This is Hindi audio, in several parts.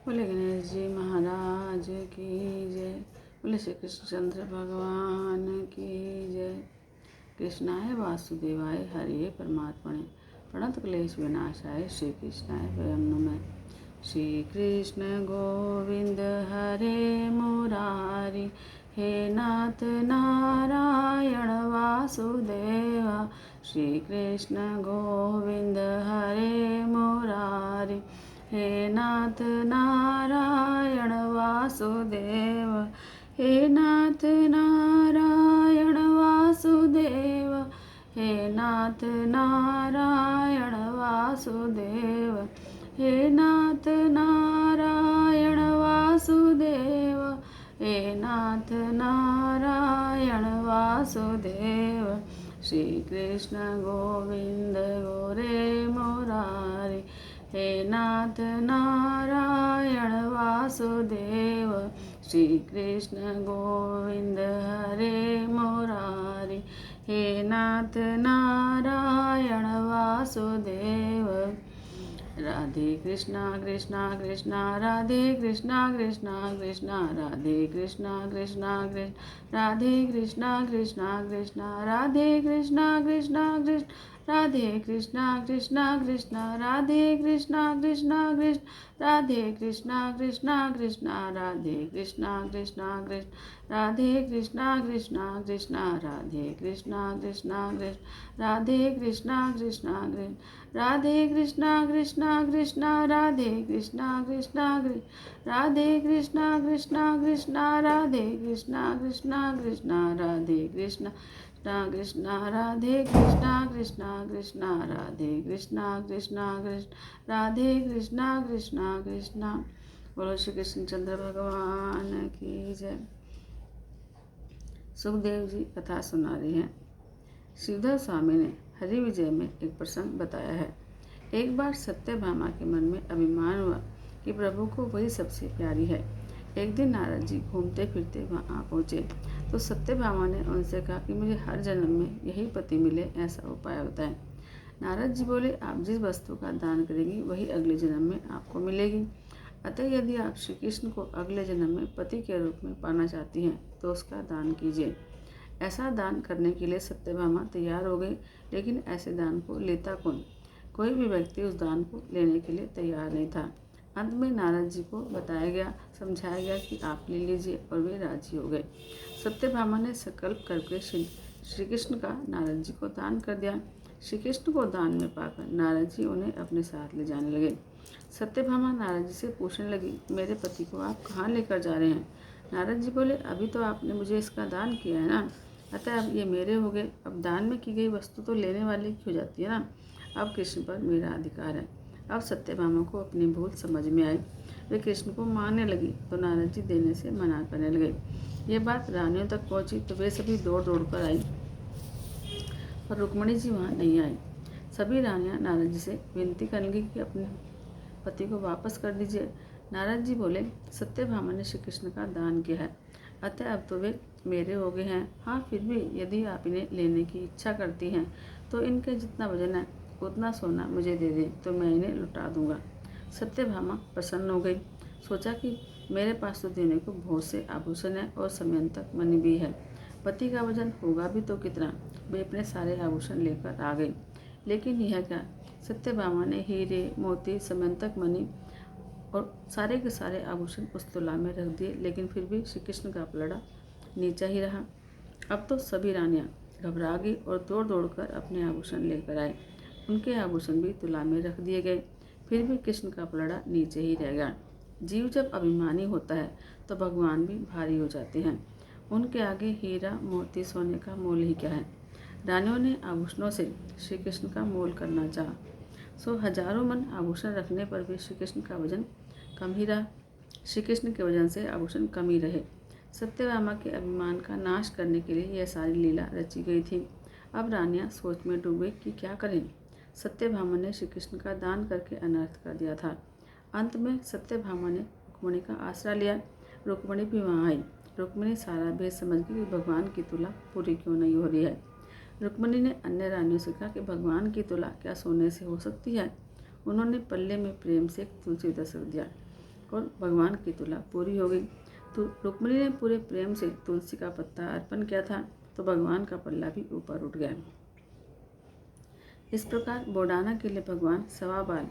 बोले गणेश जी महाराज की जय। बोले श्री कृष्णचंद्र भगवान की जय। कृष्णाय वासुदेवाय हरे परमात्मने प्रणत क्लेश विनाशाय श्री कृष्णाय वयं नमः। श्री कृष्ण गोविंद हरे मुरारी हे नाथ नारायण वासुदेवा। श्री कृष्ण गोविंद हरे मुरारी हे नाथ नारायण वासुदेव। हे नाथ नारायण वासुदेव। हे नाथ नारायण वासुदेव। हे नाथ नारायण वासुदेव। हे नाथ नारायण वासुदेव। श्री कृष्ण गोविंद गोरे मुरारी हे नाथ नारायण वासुदेव। श्री कृष्ण गोविंद हरे मुरारी हे नाथ नारायण वासुदेव। राधे कृष्णा कृष्णा कृष्णा राधे कृष्णा कृष्णा कृष्णा राधे कृष्णा कृष्णा कृष्ण राधे कृष्णा कृष्णा कृष्णा राधे कृष्णा कृष्णा कृष्ण राधे कृष्णा कृष्णा कृष्णा राधे कृष्णा कृष्णा कृष्ण राधे कृष्णा कृष्णा कृष्णा राधे कृष्णा कृष्णा कृष्ण राधे कृष्णा कृष्णा कृष्णा राधे कृष्णा कृष्णा कृष्ण राधे कृष्णा कृष्णा कृष्ण राधे कृष्णा कृष्णा कृष्णा राधे कृष्णा कृष्णा कृष्ण राधे कृष्णा कृष्णा कृष्णा राधे कृष्णा कृष्णा कृष्णा राधे कृष्णा कृष्णा राधे कृष्णा कृष्णा कृष्णा राधे कृष्णा कृष्णा कृष्ण राधे कृष्णा कृष्णा कृष्णा। बोलो श्री कृष्णचंद्र भगवान की जय। सुखदेव जी कथा सुना रहे हैं। श्रीधर स्वामी ने हरि विजय में एक प्रसंग बताया है। एक बार सत्यभामा के मन में अभिमान हुआ कि प्रभु को वही सबसे प्यारी है। एक दिन नारद जी घूमते फिरते वहाँ आ पहुँचे तो सत्यभामा ने उनसे कहा कि मुझे हर जन्म में यही पति मिले, ऐसा उपाय बताएं। नारद जी बोले, आप जिस वस्तु का दान करेंगी वही अगले जन्म में आपको मिलेगी। अतः यदि आप श्री कृष्ण को अगले जन्म में पति के रूप में पाना चाहती हैं तो उसका दान कीजिए। ऐसा दान करने के लिए सत्यभामा तैयार हो गई, लेकिन ऐसे दान को लेता कौन? कोई भी व्यक्ति उस दान को लेने के लिए तैयार नहीं था। अंत में नारद जी को बताया गया, समझाया गया कि आप ले लीजिए, और वे राजी हो गए। सत्यभामा ने संकल्प करके श्री कृष्ण का नारद जी को दान कर दिया। श्री कृष्ण को दान में पाकर नारद जी उन्हें अपने साथ ले जाने लगे। सत्यभामा नारद जी से पूछने लगी, मेरे पति को आप कहाँ लेकर जा रहे हैं? नारद जी बोले, अभी तो आपने मुझे इसका दान किया है ना, अतः अब ये मेरे हो गए। अब दान में की गई वस्तु तो लेने वाले की हो जाती है ना। अब कृष्ण पर मेरा अधिकार है। अब सत्यभामा को अपनी भूल समझ में आई। वे कृष्ण को मारने लगी तो नारद जी देने से मना करने लगे। ये बात रानियों तक पहुंची तो वे सभी दौड़ दौड़ कर आई, पर रुक्मणी जी वहाँ नहीं आई। सभी रानियाँ नारद जी से विनती करने लगी कि अपने पति को वापस कर दीजिए। नारद जी बोले, सत्यभामा ने श्री कृष्ण का दान किया है, अतः अब तो वे मेरे हो गए हैं। हाँ, फिर भी यदि आप इन्हें लेने की इच्छा करती हैं तो इनके जितना वजन है उतना सोना मुझे दे दें तो मैं इन्हें लुटा दूंगा। सत्यभामा प्रसन्न हो गई। सोचा कि मेरे पास तो देने को बहुत से आभूषण है और समयंतक मणि भी है। पति का वजन होगा भी तो कितना। वे अपने सारे आभूषण लेकर आ गई। लेकिन यह क्या, सत्यभामा ने हीरे मोती समयंतक मणि और सारे के सारे आभूषण उस तुला में रख दिए, लेकिन फिर भी श्री कृष्ण का पलड़ा नीचा ही रहा। अब तो सभी रानियां घबरा गई और दौड़ दौड़ कर अपने आभूषण लेकर आए। उनके आभूषण भी तुला में रख दिए गए, फिर भी कृष्ण का पलड़ा नीचे ही रह गया। जीव जब अभिमानी होता है तो भगवान भी भारी हो जाते हैं। उनके आगे हीरा मोती सोने का मोल ही क्या है। रानियों ने आभूषणों से श्री कृष्ण का मोल करना चाहा, सो हजारों मन आभूषण रखने पर भी श्री कृष्ण का वजन कम ही रहा। श्री कृष्ण के वजन से आभूषण कम ही रहे। सत्यभामा के अभिमान का नाश करने के लिए यह सारी लीला रची गई थी। अब रानियां सोच में डूब गई कि क्या करें। सत्यभामा ने श्री कृष्ण का दान करके अनर्थ कर दिया था। अंत में सत्यभामा ने रुक्मणी का आसरा लिया। रुक्मणी भी वहाँ आई। रुक्मणी सारा भेद समझ गई कि भगवान की तुला पूरी क्यों नहीं हो रही है। रुक्मणी ने अन्य रानियों से कहा कि भगवान की तुला क्या सोने से हो सकती है। उन्होंने पल्ले में प्रेम से एक तुलसी दस रख दिया और भगवान की तुला पूरी हो गई। तो रुक्मिणी ने पूरे प्रेम से तुलसी का पत्ता अर्पण किया था, तो भगवान का पल्ला भी ऊपर उठ गया। इस प्रकार बोडाना के लिए भगवान सवा बाल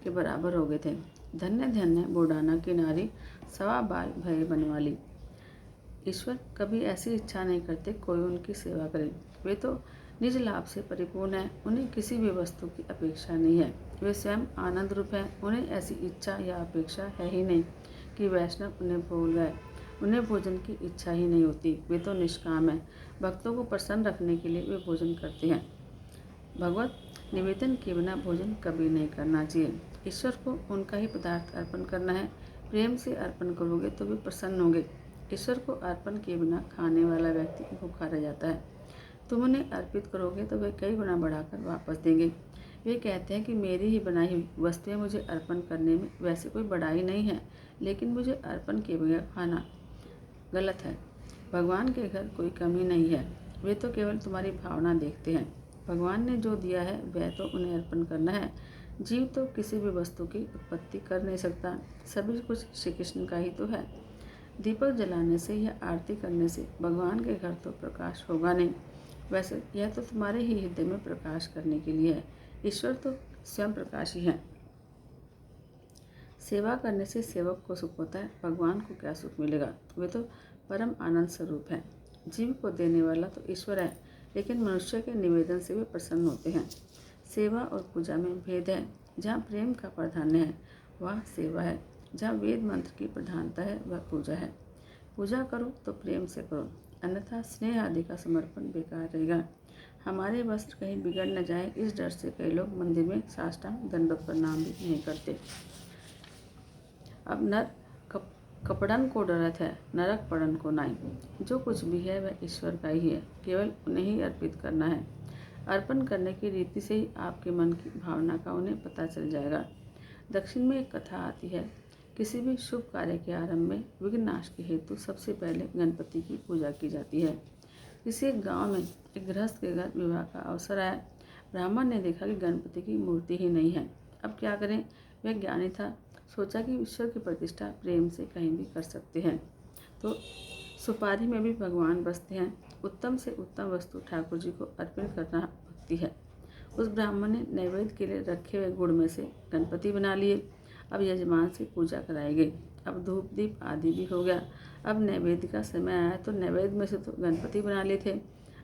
के बराबर हो गए थे। धन्य धन्य बोडाना की नारी, सवा बाल भय बनवाली। ईश्वर कभी ऐसी इच्छा नहीं करते कोई उनकी सेवा करे। वे तो निज लाभ से परिपूर्ण है, उन्हें किसी भी वस्तु की अपेक्षा नहीं है। वे स्वयं आनंद रूप है, उन्हें ऐसी इच्छा या अपेक्षा है ही नहीं कि वैष्णव उन्हें भूल गए। उन्हें भोजन की इच्छा ही नहीं होती, वे तो निष्काम है। भक्तों को प्रसन्न रखने के लिए वे भोजन करते हैं। भगवत निवेदन के बिना भोजन कभी नहीं करना चाहिए। ईश्वर को उनका ही पदार्थ अर्पण करना है। प्रेम से अर्पण करोगे तो वे प्रसन्न होंगे। ईश्वर को अर्पण किए बिना खाने वाला व्यक्ति भूखा रह जाता है। तुम उन्हें अर्पित करोगे तो वे कई गुना बढ़ाकर वापस देंगे। वे कहते हैं कि मेरी ही बनाई हुई वस्तुएं मुझे अर्पण करने में वैसे कोई बड़ाई नहीं है, लेकिन मुझे अर्पण किए बगैर खाना गलत है। भगवान के घर कोई कमी नहीं है, वे तो केवल तुम्हारी भावना देखते हैं। भगवान ने जो दिया है वह तो उन्हें अर्पण करना है। जीव तो किसी भी वस्तु की उत्पत्ति कर नहीं सकता, सभी कुछ श्री कृष्ण का ही तो है। दीपक जलाने से या आरती करने से भगवान के घर तो प्रकाश होगा नहीं। वैसे यह तो तुम्हारे ही हृदय में प्रकाश करने के लिए है। ईश्वर तो स्वयं प्रकाश ही है। सेवा करने से सेवक को सुख होता है, भगवान को क्या सुख मिलेगा? वे तो परम आनंद स्वरूप है। जीव को देने वाला तो ईश्वर है, लेकिन मनुष्य के निवेदन से वे प्रसन्न होते हैं। सेवा और पूजा में भेद है। जहाँ प्रेम का प्राधान्य है वह सेवा है, जहाँ वेद मंत्र की प्रधानता है वह पूजा है। पूजा करो तो प्रेम से करो, अन्यथा स्नेह आदि का समर्पण बेकार रहेगा। हमारे वस्त्र कहीं बिगड़ न जाए, इस डर से कई लोग मंदिर में साष्टांग दंडवत प्रणाम भी नहीं करते। अब नर कपड़न को डरत है, नरक पड़न को नाई। जो कुछ भी है वह ईश्वर का ही है, केवल उन्हें ही अर्पित करना है। अर्पण करने की रीति से ही आपके मन की भावना का उन्हें पता चल जाएगा। दक्षिण में एक कथा आती है, किसी भी शुभ कार्य के आरंभ में विघ्न नाश के हेतु सबसे पहले गणपति की पूजा की जाती है। किसी एक गाँव में एक गृहस्थ के घर विवाह का अवसर आया। ब्राह्मण ने देखा कि गणपति की मूर्ति ही नहीं है। अब क्या करें? वह ज्ञानी था, सोचा कि ईश्वर की प्रतिष्ठा प्रेम से कहीं भी कर सकते हैं, तो सुपारी में भी भगवान बसते हैं। उत्तम से उत्तम वस्तु ठाकुर जी को अर्पण करना भक्ति है। उस ब्राह्मण ने नैवेद्य के लिए रखे हुए गुड़ में से गणपति बना लिए। अब यजमान से पूजा कराई गई। अब धूप दीप आदि भी हो गया। अब नैवेद्य का समय आया तो नैवेद्य में से तो गणपति बना लिए थे।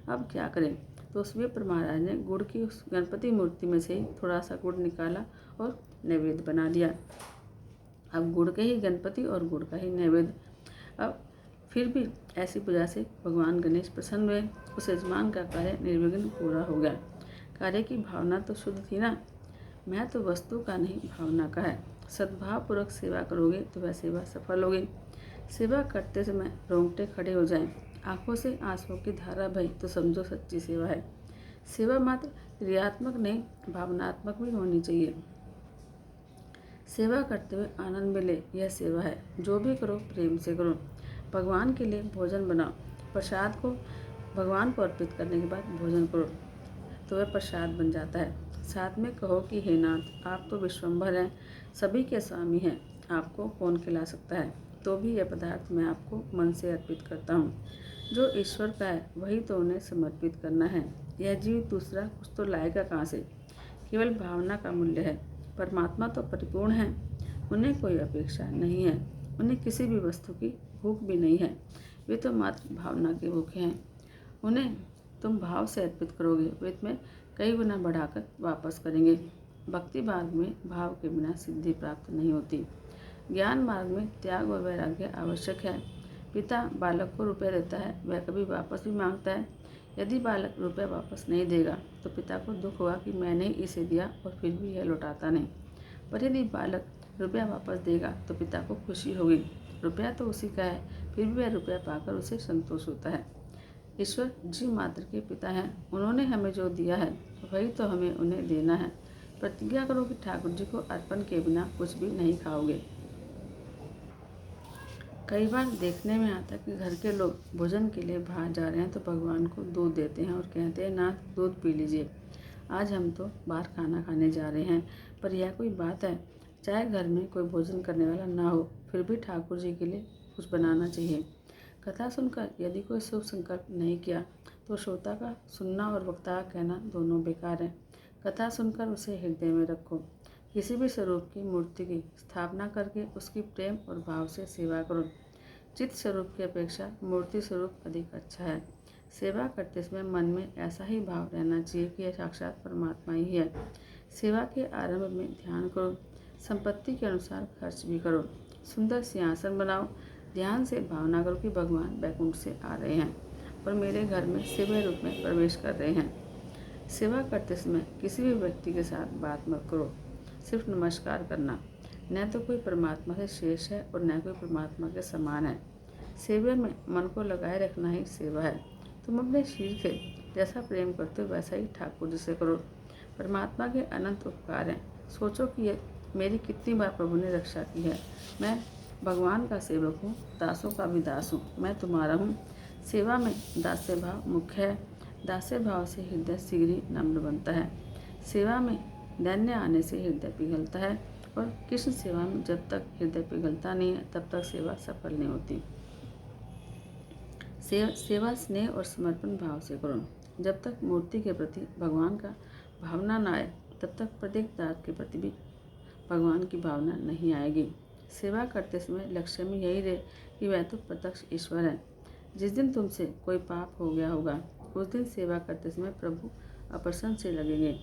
अब क्या करें? तो उस विप्र महाराज ने गुड़ की उस गणपति मूर्ति में से ही थोड़ा सा गुड़ निकाला और नैवेद्य बना लिया। अब गुड़ के ही गणपति और गुड़ का ही नैवेद्य। अब फिर भी ऐसी पूजा से भगवान गणेश प्रसन्न हुए। उस यजमान का कार्य निर्विघ्न पूरा हो गया। कार्य की भावना तो शुद्ध थी ना। मैं तो वस्तु का नहीं, भावना का है। सद्भावपूर्वक सेवा करोगे तो वह सेवा सफल होगी। सेवा करते समय रोंगटे खड़े हो जाएं, आंखों से आंसुओं की धारा बही तो समझो सच्ची सेवा है। सेवा मात्र क्रियात्मक नहीं, भावनात्मक भी होनी चाहिए। सेवा करते हुए आनंद मिले, यह सेवा है। जो भी करो प्रेम से करो। भगवान के लिए भोजन बनाओ, प्रसाद को भगवान को अर्पित करने के बाद भोजन करो तो वह प्रसाद बन जाता है। साथ में कहो कि हे नाथ, आप तो विश्वम्भर हैं, सभी के स्वामी हैं, आपको कौन खिला सकता है? तो भी यह पदार्थ मैं आपको मन से अर्पित करता हूँ। जो ईश्वर का है वही तो उन्हें समर्पित करना है। यह जीव दूसरा कुछ तो लाएगा कहाँ से? केवल भावना का मूल्य है। परमात्मा तो परिपूर्ण है, उन्हें कोई अपेक्षा नहीं है, उन्हें किसी भी वस्तु की भूख भी नहीं है। वे तो मात्र भावना के भूखे हैं। उन्हें तुम भाव से अर्पित करोगे, वे तुम्हें कई गुना बढ़ाकर वापस करेंगे। भक्ति मार्ग में भाव के बिना सिद्धि प्राप्त नहीं होती। ज्ञान मार्ग में त्याग और वैराग्य आवश्यक है। पिता बालक को रुपये देता है, वह कभी वापस भी मांगता है। यदि बालक रुपया वापस नहीं देगा तो पिता को दुख होगा कि मैंने इसे दिया और फिर भी यह लौटाता नहीं। पर यदि बालक रुपया वापस देगा तो पिता को खुशी होगी। रुपया तो उसी का है, फिर भी वह रुपया पाकर उसे संतोष होता है। ईश्वर जीव मात्र के पिता हैं, उन्होंने हमें जो दिया है वही तो हमें उन्हें देना है। प्रतिज्ञा करो कि ठाकुर जी को अर्पण के बिना कुछ भी नहीं खाओगे। कई बार देखने में आता है कि घर के लोग भोजन के लिए बाहर जा रहे हैं तो भगवान को दूध देते हैं और कहते हैं नाथ दूध पी लीजिए, आज हम तो बाहर खाना खाने जा रहे हैं। पर यह कोई बात है? चाहे घर में कोई भोजन करने वाला ना हो, फिर भी ठाकुर जी के लिए कुछ बनाना चाहिए। कथा सुनकर यदि कोई शुभ संकल्प नहीं किया तो श्रोता का सुनना और वक्ता का कहना दोनों बेकार है। कथा सुनकर उसे हृदय में रखो। किसी भी स्वरूप की मूर्ति की स्थापना करके उसकी प्रेम और भाव से सेवा करो। चित्त स्वरूप की अपेक्षा मूर्ति स्वरूप अधिक अच्छा है। सेवा करते समय मन में ऐसा ही भाव रहना चाहिए कि यह साक्षात परमात्मा ही है। सेवा के आरंभ में ध्यान करो। संपत्ति के अनुसार खर्च भी करो। सुंदर सिंहासन बनाओ। ध्यान से भावना करो कि भगवान बैकुंठ से आ रहे हैं और मेरे घर में सेवा रूप में प्रवेश कर रहे हैं। सेवा करते समय किसी भी व्यक्ति के साथ बात मत करो। सिर्फ नमस्कार करना। न तो कोई परमात्मा से शेष है और न कोई परमात्मा के समान है। सेवा में मन को लगाए रखना ही सेवा है। तुम अपने शरीर से जैसा प्रेम करते हो वैसा ही ठाकुर जी से करो। परमात्मा के अनंत उपकार हैं। सोचो कि मेरी कितनी बार प्रभु ने रक्षा की है। मैं भगवान का सेवक हूँ, दासों का भी दास हूँ। मैं तुम्हारा हूँ। सेवा में दास्य भाव मुख्य है। दास्य भाव से हृदय शीघ्र ही नम्र बनता है। सेवा में दैन्य आने से हृदय पिघलता है और कृष्ण सेवा में जब तक हृदय पिघलता नहीं है तब तक सेवा सफल नहीं होती। सेवा स्नेह और समर्पण भाव से करो। जब तक मूर्ति के प्रति भगवान का भावना न आए तब तक प्रत्येक पदार्थ के प्रति भी भगवान की भावना नहीं आएगी। सेवा करते समय लक्ष्य में यही रहे कि वह तो प्रत्यक्ष ईश्वर है। जिस दिन तुमसे कोई पाप हो गया होगा उस दिन सेवा करते समय प्रभु अप्रसन्न से लगेंगे।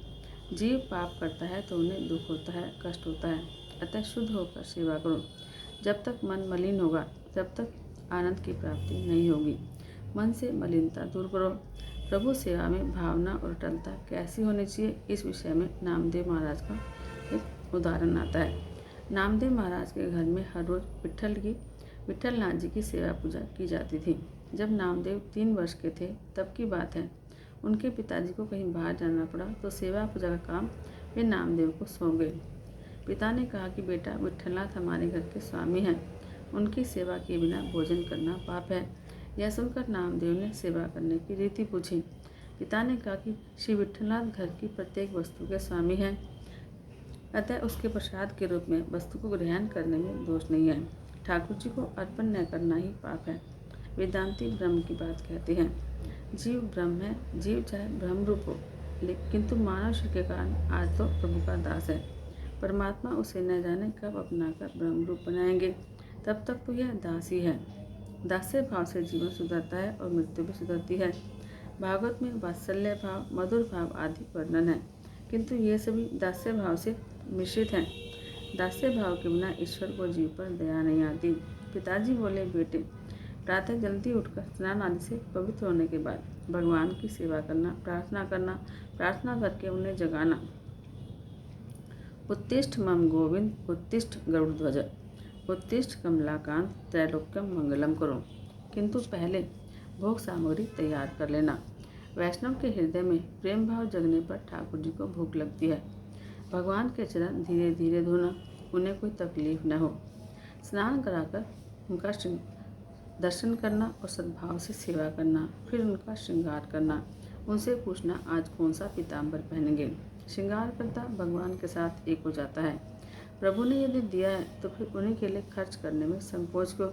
जीव पाप करता है तो उन्हें दुख होता है, कष्ट होता है। अतः शुद्ध होकर सेवा करो। जब तक मन मलिन होगा तब तक आनंद की प्राप्ति नहीं होगी। मन से मलिनता दूर करो। प्रभु सेवा में भावना और अटलता कैसी होनी चाहिए, इस विषय में नामदेव महाराज का एक उदाहरण आता है। नामदेव महाराज के घर में हर रोज विट्ठलनाथ जी की सेवा पूजा की जाती थी। जब नामदेव 3 वर्ष के थे तब की बात है। उनके पिताजी को कहीं बाहर जाना पड़ा तो सेवा पूजा का काम वे नामदेव को सौंप गए। पिता ने कहा कि बेटा, विट्ठलनाथ हमारे घर के स्वामी हैं, उनकी सेवा किए बिना भोजन करना पाप है। यह सुनकर नामदेव ने सेवा करने की रीति पूछी। पिता ने कहा कि श्री विट्ठलनाथ घर की प्रत्येक वस्तु के स्वामी हैं, अतः उसके प्रसाद के रूप में वस्तु को ग्रहण करने में दोष नहीं है। ठाकुर जी को अर्पण न करना ही पाप है। वेदांती ब्रह्म की बात कहते हैं। जीव ब्रह्म है, जीव चाहे ब्रह्म रूप हो, किंतु मानव शरीर के कारण आज तो प्रभु का दास है। परमात्मा उसे न जाने कब अपनाकर ब्रह्म रूप बनाएंगे, तब तक तो यह दास ही है। दास्य भाव से जीवन सुधरता है और मृत्यु भी सुधरती है। भागवत में वात्सल्य भाव, मधुर भाव आदि वर्णन है, किंतु ये सभी दास्य भाव से मिश्रित हैं। दास्य भाव के बिना ईश्वर को जीव पर दया नहीं आती। पिताजी बोले, बेटे, प्रातः जल्दी उठकर स्नान आदि से पवित्र होने के बाद भगवान की सेवा करना, प्रार्थना करके उन्हें जगाना। उत्तिष्ठ मम गोविंद, उत्तिष्ठ गरुड़ध्वज, उत्तिष्ठ कमलाकांत, त्रैलोक्यम मंगलम करो। किंतु पहले भोग सामग्री तैयार कर लेना। वैष्णव के हृदय में प्रेम भाव जगने पर ठाकुर जी को भूख लगती है। भगवान के चरण धीरे धीरे धोना, उन्हें कोई तकलीफ न हो। स्नान कराकर उनका दर्शन करना और सद्भाव से सेवा करना, फिर उनका श्रृंगार करना। उनसे पूछना आज कौन सा पीताम्बर पहनेंगे। श्रृंगार करता भगवान के साथ एक हो जाता है। प्रभु ने यदि दिया है तो फिर उन्हीं के लिए खर्च करने में संकोच क्यों।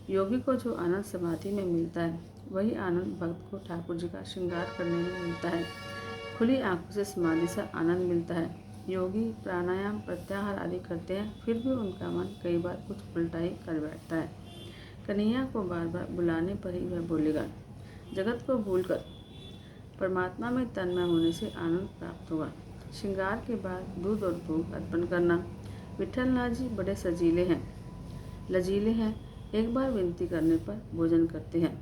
योगी को जो आनंद समाधि में मिलता है वही आनंद भक्त को ठाकुर जी का श्रृंगार करने में मिलता है। खुली आंखों से समाधि से आनंद मिलता है। योगी प्राणायाम प्रत्याहार आदि करते हैं, फिर भी उनका मन कई बार कुछ उल्टा ही कर बैठता है। कन्हैया को बार बार बुलाने पर ही वह बोलेगा। जगत को भूलकर परमात्मा में तन्मय होने से आनंद प्राप्त होगा। श्रृंगार के बाद दूध और भोग अर्पण करना। विट्ठलनाथ जी बड़े लजीले हैं। एक बार विनती करने पर भोजन करते हैं।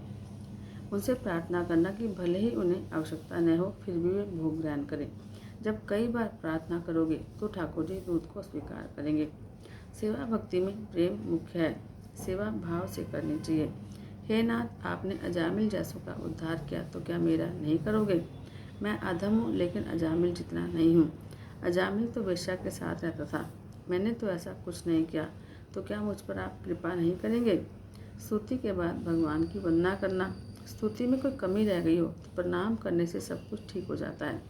उनसे प्रार्थना करना कि भले ही उन्हें आवश्यकता न हो फिर भी वे भोग ग्रहण करें। जब कई बार प्रार्थना करोगे तो ठाकुर जी दूध को स्वीकार करेंगे। सेवा भक्ति में प्रेम मुख्य है। सेवा भाव से करनी चाहिए। हे नाथ, आपने अजामिल जैसों का उद्धार किया तो क्या मेरा नहीं करोगे। मैं अधम हूँ लेकिन अजामिल जितना नहीं हूँ। अजामिल तो वेश्या के साथ रहता था, मैंने तो ऐसा कुछ नहीं किया, तो क्या मुझ पर आप कृपा नहीं करेंगे। स्तुति के बाद भगवान की वंदना करना। स्तुति में कोई कमी रह गई हो तो प्रणाम करने से सब कुछ ठीक हो जाता है।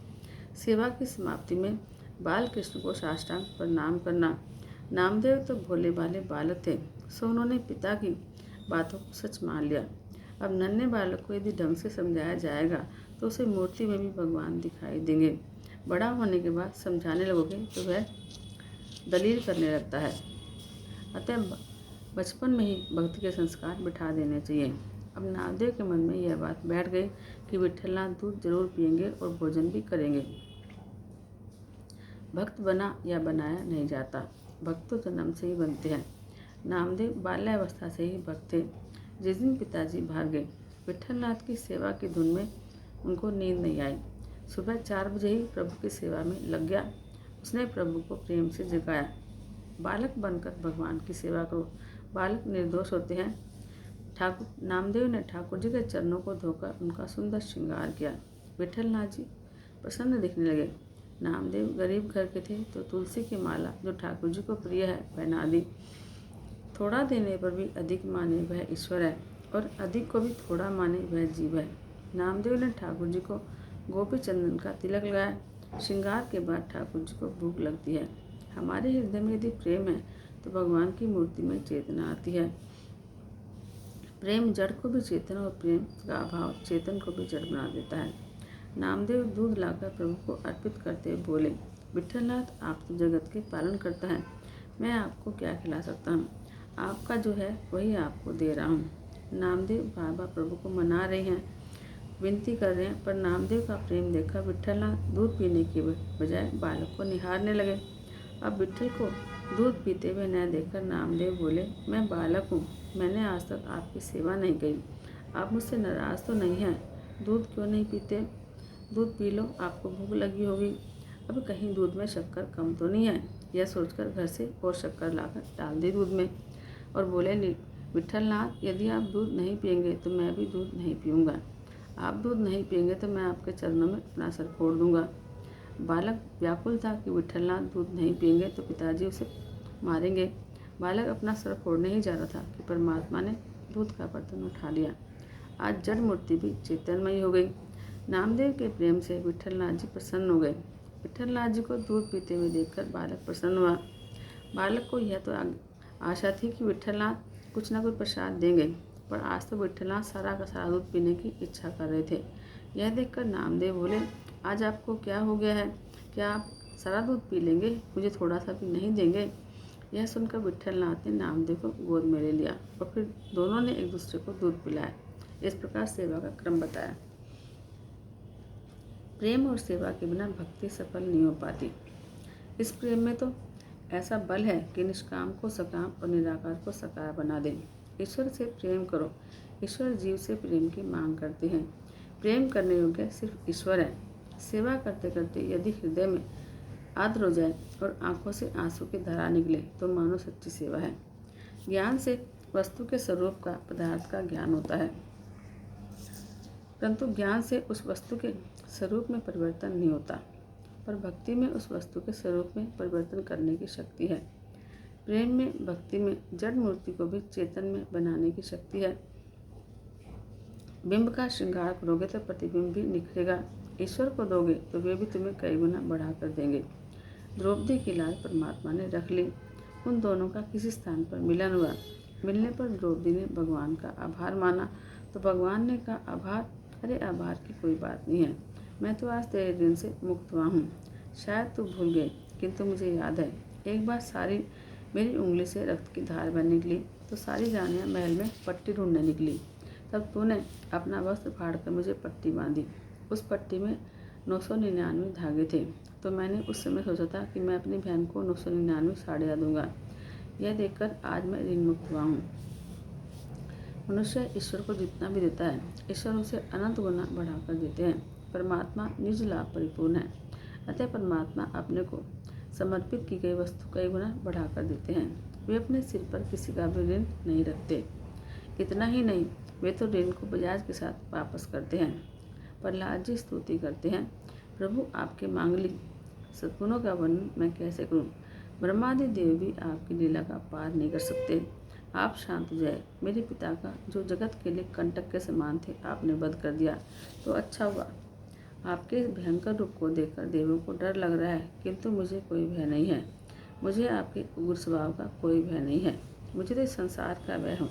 सेवा की समाप्ति में बाल कृष्ण को साष्टांग प्रणाम करना। नामदेव तो भोले भाले बालक थे, सो उन्होंने पिता की बातों को सच मान लिया। अब नन्हे बालक को यदि ढंग से समझाया जाएगा तो उसे मूर्ति में भी भगवान दिखाई देंगे। बड़ा होने के बाद समझाने लगोगे तो वह दलील करने लगता है। अतः बचपन में ही भक्ति के संस्कार बिठा देने चाहिए। अब नामदेव के मन में यह बात बैठ गई कि विठलनाथ दूध जरूर पिएंगे और भोजन भी करेंगे। भक्त बना या बनाया नहीं जाता, भक्त तो जन्म से ही बनते हैं। नामदेव बाल्यावस्था से ही भक्त थे। जिस दिन पिताजी भाग गए, विठलनाथ की सेवा की धुन में उनको नींद नहीं आई। सुबह 4 बजे ही प्रभु की सेवा में लग गया। उसने प्रभु को प्रेम से जगाया, बालक बनकर भगवान की सेवा करो। बालक निर्दोष होते हैं। ठाकुर नामदेव ने ठाकुर जी के चरणों को धोकर उनका सुंदर श्रृंगार किया। विठलनाथ जी प्रसन्न दिखने लगे। नामदेव गरीब घर के थे तो तुलसी की माला जो ठाकुर जी को प्रिय है पहना दी। थोड़ा देने पर भी अधिक माने वह ईश्वर है, और अधिक को भी थोड़ा माने वह जीव है। नामदेव ने ठाकुर जी को गोपी चंदन का तिलक लगाया। श्रृंगार के बाद ठाकुर जी को भूख लगती है। हमारे हृदय में यदि प्रेम है तो भगवान की मूर्ति में चेतना आती है। प्रेम जड़ को भी चेतन और प्रेम का अभाव चेतन को भी जड़ बना देता है। नामदेव दूध लाकर प्रभु को अर्पित करते हुए बोले, विठलनाथ आप तो जगत के पालन करता है, मैं आपको क्या खिला सकता हूँ। आपका जो है वही आपको दे रहा हूँ। नामदेव बाबा प्रभु को मना रहे हैं, विनती कर रहे हैं, पर नामदेव का प्रेम देखकर विठलनाथ दूध पीने की बजाय बालक को निहारने लगे। अब विठल को दूध पीते हुए न देखकर नामदेव बोले, मैं बालक हूँ, मैंने आज तक आपकी सेवा नहीं की। आप मुझसे नाराज़ तो नहीं हैं? दूध क्यों नहीं पीते? दूध पी लो, आपको भूख लगी होगी। अब कहीं दूध में शक्कर कम तो नहीं है? यह सोचकर घर से और शक्कर लाकर डाल दी दूध में और बोले, विठलनाथ यदि आप दूध नहीं पिएंगे तो मैं भी दूध नहीं पीऊँगा। आप दूध नहीं पिएंगे तो मैं आपके चरणों में अपना सर फोड़ दूँगा। बालक व्याकुल था कि विठलनाथ दूध नहीं पिएंगे तो पिताजी उसे मारेंगे। बालक अपना सर फोड़ने ही जा रहा था कि परमात्मा ने दूध का बर्तन उठा लिया। आज जड़ मूर्ति भी चेतनमयी हो गई। नामदेव के प्रेम से विठलनाथ जी प्रसन्न हो गए। विठलनाथ जी को दूध पीते हुए देखकर बालक प्रसन्न हुआ। बालक को यह तो आशा थी कि विठलनाथ कुछ न कुछ प्रसाद देंगे, पर आज तो विठलनाथ सारा का सारा दूध पीने की इच्छा कर रहे थे। यह देखकर नामदेव बोले, आज आपको क्या हो गया है? क्या आप सारा दूध पी लेंगे? मुझे थोड़ा सा भी नहीं देंगे? यह सुनकर विठलनाथ ने नामदेव को गोद में ले लिया और फिर दोनों ने एक दूसरे को दूध पिलाया। इस प्रकार सेवा का क्रम बताया। प्रेम और सेवा के बिना भक्ति सफल नहीं हो पाती। इस प्रेम में तो ऐसा बल है कि निष्काम को सकाम और निराकार को साकार बना दे। ईश्वर से प्रेम करो। ईश्वर जीव से प्रेम की मांग करते हैं। प्रेम करने योग्य सिर्फ ईश्वर है। सेवा करते करते यदि हृदय में आर्द्र हो जाए और आंखों से आंसू की धारा निकले तो मानो सच्ची सेवा है। ज्ञान से वस्तु के स्वरूप का, पदार्थ का ज्ञान होता है, परंतु ज्ञान से उस वस्तु के स्वरूप में परिवर्तन नहीं होता। पर भक्ति में उस वस्तु के स्वरूप में परिवर्तन करने की शक्ति है। प्रेम में, भक्ति में जड़ मूर्ति को भी चेतन में बनाने की शक्ति है। बिंब का श्रृंगार करोगे तो प्रतिबिंब भी निखरेगा। ईश्वर को दोगे तो वे भी तुम्हें कई गुना बढ़ा कर देंगे। द्रौपदी की लाज परमात्मा ने रख ली। उन दोनों का किसी स्थान पर मिलन हुआ। मिलने पर द्रौपदी ने भगवान का आभार माना तो भगवान ने कहा, आभार? अरे आभार की कोई बात नहीं है, मैं तो आज तेरे दिन से मुक्त हुआ हूँ। शायद तू भूल गई, किंतु मुझे याद है एक बार सारी मेरी उंगली से रक्त की धार बह निकली तो सारी रानियाँ महल में पट्टी ढूंढने निकली। तब तूने अपना वस्त्र फाड़ कर मुझे पट्टी बांधी। उस पट्टी में 999 धागे थे, तो मैंने उस समय सोचा था कि मैं अपनी बहन को 999 साड़ियाँ दूंगा। यह देखकर आज मैं ऋण मुक्त हुआ हूँ। मनुष्य ईश्वर को जितना भी देता है, ईश्वर उसे अनंत गुना बढ़ाकर देते हैं। परमात्मा निज लाभ परिपूर्ण है, अतः परमात्मा अपने को समर्पित की गई वस्तु कई गुना बढ़ाकर देते हैं। वे अपने सिर पर किसी का भी ऋण नहीं रखते। इतना ही नहीं, वे तो ऋण को बजाज के साथ वापस करते हैं। प्रहलाद जी स्तुति करते हैं, प्रभु आपके मांगलिक सद्गुणों का वर्णन मैं कैसे करूं? ब्रह्मादि देव भी आपकी लीला का पार नहीं कर सकते। आप शांत जय, मेरे पिता का जो जगत के लिए कंटक के समान थे आपने वध कर दिया तो अच्छा हुआ। आपके भयंकर रूप को देखकर देवों को डर लग रहा है, किंतु मुझे कोई भय नहीं है। मुझे आपके उग्र स्वभाव का कोई भय नहीं है। मुझे तो इस संसार का वह हूँ।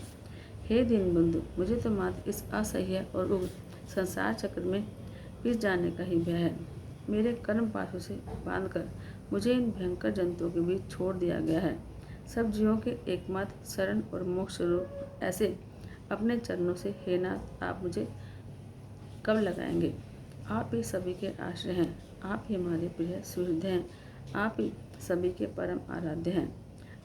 हे दीनबंधु, मुझे तो मात्र इस असह्य और उग्र संसार चक्र में पिस जाने का ही भय है। मेरे कर्म पाशों से बांधकर मुझे इन भयंकर जंतुओं के बीच छोड़ दिया गया है। सब जीवों के एकमात्र शरण और मोक्ष स्वरूप ऐसे अपने चरणों से हे नाथ आप मुझे कब लगाएंगे। आप ही सभी के आश्रय हैं, आप ही हमारे प्रिय सुहृद हैं, आप ही सभी के परम आराध्य हैं।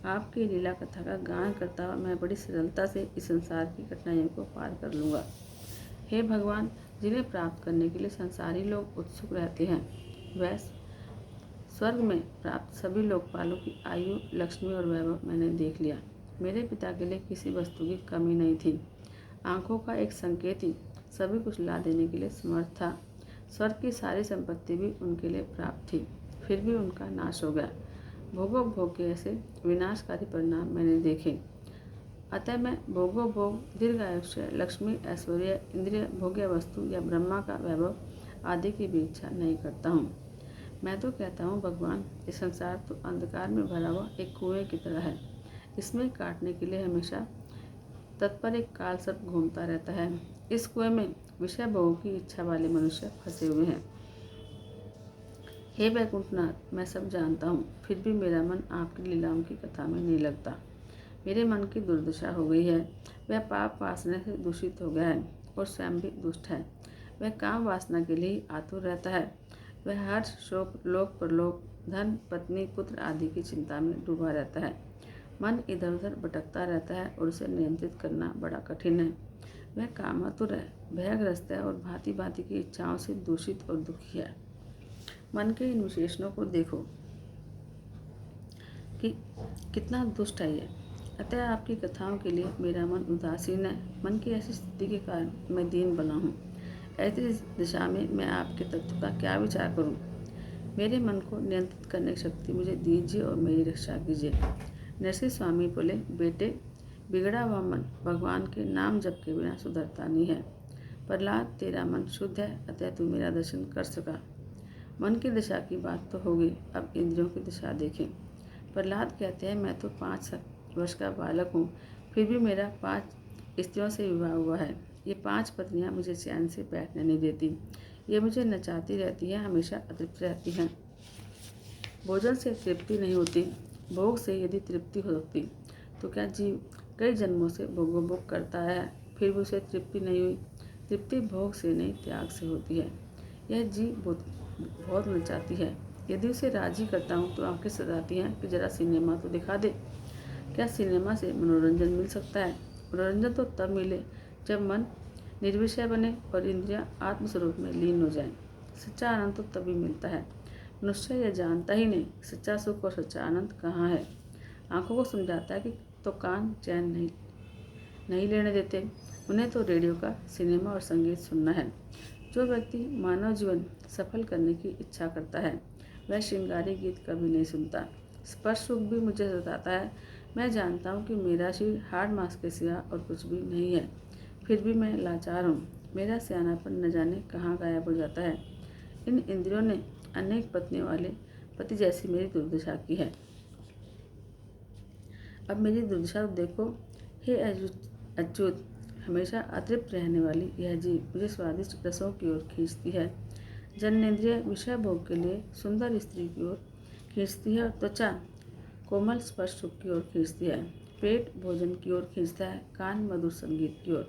आपकी लीला कथा का गान करता हुआ मैं बड़ी सरलता से इस संसार की कठिनाइयों को पार कर लूँगा। हे भगवान, जिन्हें प्राप्त करने के लिए संसारी लोग उत्सुक रहते हैं, वह स्वर्ग में प्राप्त सभी लोकपालों की आयु, लक्ष्मी और वैभव मैंने देख लिया। मेरे पिता के लिए किसी वस्तु की कमी नहीं थी। आंखों का एक संकेत ही सभी कुछ ला देने के लिए समर्थ था। स्वर्ग की सारी संपत्ति भी उनके लिए प्राप्त थी, फिर भी उनका नाश हो गया। भोगोपभोग के ऐसे विनाशकारी परिणाम मैंने देखे। अतः मैं भोगोपभोग, दीर्घायुष्य, लक्ष्मी, ऐश्वर्य, इंद्रिय, भोग्य वस्तु या ब्रह्मा का वैभव आदि की भी इच्छा नहीं करता हूँ। मैं तो कहता हूँ भगवान, ये संसार तो अंधकार में भरा हुआ एक कुएं की तरह है। इसमें काटने के लिए हमेशा तत्पर एक काल सर्प घूमता रहता है। इस कुएं में विषय भोगों की इच्छा वाले मनुष्य फंसे हुए हैं। हे वैकुंठनाथ, मैं सब जानता हूँ, फिर भी मेरा मन आपकी लीलाओं की कथा में नहीं लगता। मेरे मन की दुर्दशा हो गई है। वह पाप वासना से दूषित हो गया है और स्वयं भी दुष्ट है। वह काम वासना के लिए ही आतुर रहता है। वह हर्ष, शोक, लोक परलोक, धन, पत्नी, पुत्र आदि की चिंता में डूबा रहता है। मन इधर उधर भटकता रहता है और उसे नियंत्रित करना बड़ा कठिन है। वह कामातुर है, भयग्रस्त है और भांति भांति की इच्छाओं से दूषित और दुखी है। मन के इन विशेषणों को देखो कि कितना दुष्ट है ये। अतः आपकी कथाओं के लिए मेरा मन उदासीन है। मन की ऐसी स्थिति के कारण मैं दीन बना हूँ। ऐसी दिशा में मैं आपके तत्व का क्या विचार करूँ। मेरे मन को नियंत्रित करने की शक्ति मुझे दीजिए और मेरी रक्षा कीजिए। नरसिंह स्वामी बोले, बेटे, बिगड़ा हुआ मन भगवान के नाम जप के बिना सुधरता नहीं है। प्रहलाद, तेरा मन शुद्ध है, अतः तू मेरा दर्शन कर सका। मन की दशा की बात तो होगी, अब इंद्रियों की दशा देखें। प्रहलाद कहते हैं, मैं तो 5 वर्ष का बालक हूँ, फिर भी मेरा 5 स्त्रियों से विवाह हुआ है। ये 5 पत्नियाँ मुझे चैन से बैठने नहीं देती। ये मुझे नचाती रहती हैं, हमेशा अतृप्त रहती हैं। भोजन से तृप्ति नहीं होती। भोग से यदि तृप्ति हो सकती तो क्या जीव कई जन्मों से भोगोपभोग करता है, फिर भी उसे तृप्ति नहीं हुई। तृप्ति भोग से नहीं, त्याग से होती है। यह जीव बहुत नचाती है। यदि उसे राजी करता हूँ तो आंखें सताती हैं कि जरा सिनेमा तो दिखा दे। क्या सिनेमा से मनोरंजन मिल सकता है? मनोरंजन तो तब मिले जब मन निर्विषय बने और इंद्रियां आत्मस्वरूप में लीन हो जाएं। सच्चा आनंद तो तभी मिलता है। मनुष्य यह जानता ही नहीं सच्चा सुख और सच्चा आनंद कहाँ है। आंखों को समझाता है कि तो कान चैन नहीं लेने देते, उन्हें तो रेडियो का सिनेमा और संगीत सुनना है। जो व्यक्ति मानव जीवन सफल करने की इच्छा करता है वह श्रृंगारी गीत कभी नहीं सुनता। स्पर्श सुख भी मुझे सताता है। मैं जानता हूँ कि मेरा शरीर हाड़ मांस के सिवा और कुछ भी नहीं है, फिर भी मैं लाचार हूँ। मेरा सियानापन न जाने कहाँ गायब हो जाता है। इन इंद्रियों ने अनेक पत्नियों वाले पति जैसी मेरी दुर्दशा की है। अब मेरी दुर्दशा देखो। हे अच्युत, हमेशा अतृप्त रहने वाली यह जीव मुझे स्वादिष्ट रसों की ओर खींचती है। जन्नेंद्रिय विषय भोग के लिए सुंदर स्त्री की ओर खींचती है और त्वचा कोमल स्पर्श सुख की ओर खींचती है। पेट भोजन की ओर खींचता है, कान मधुर संगीत की ओर,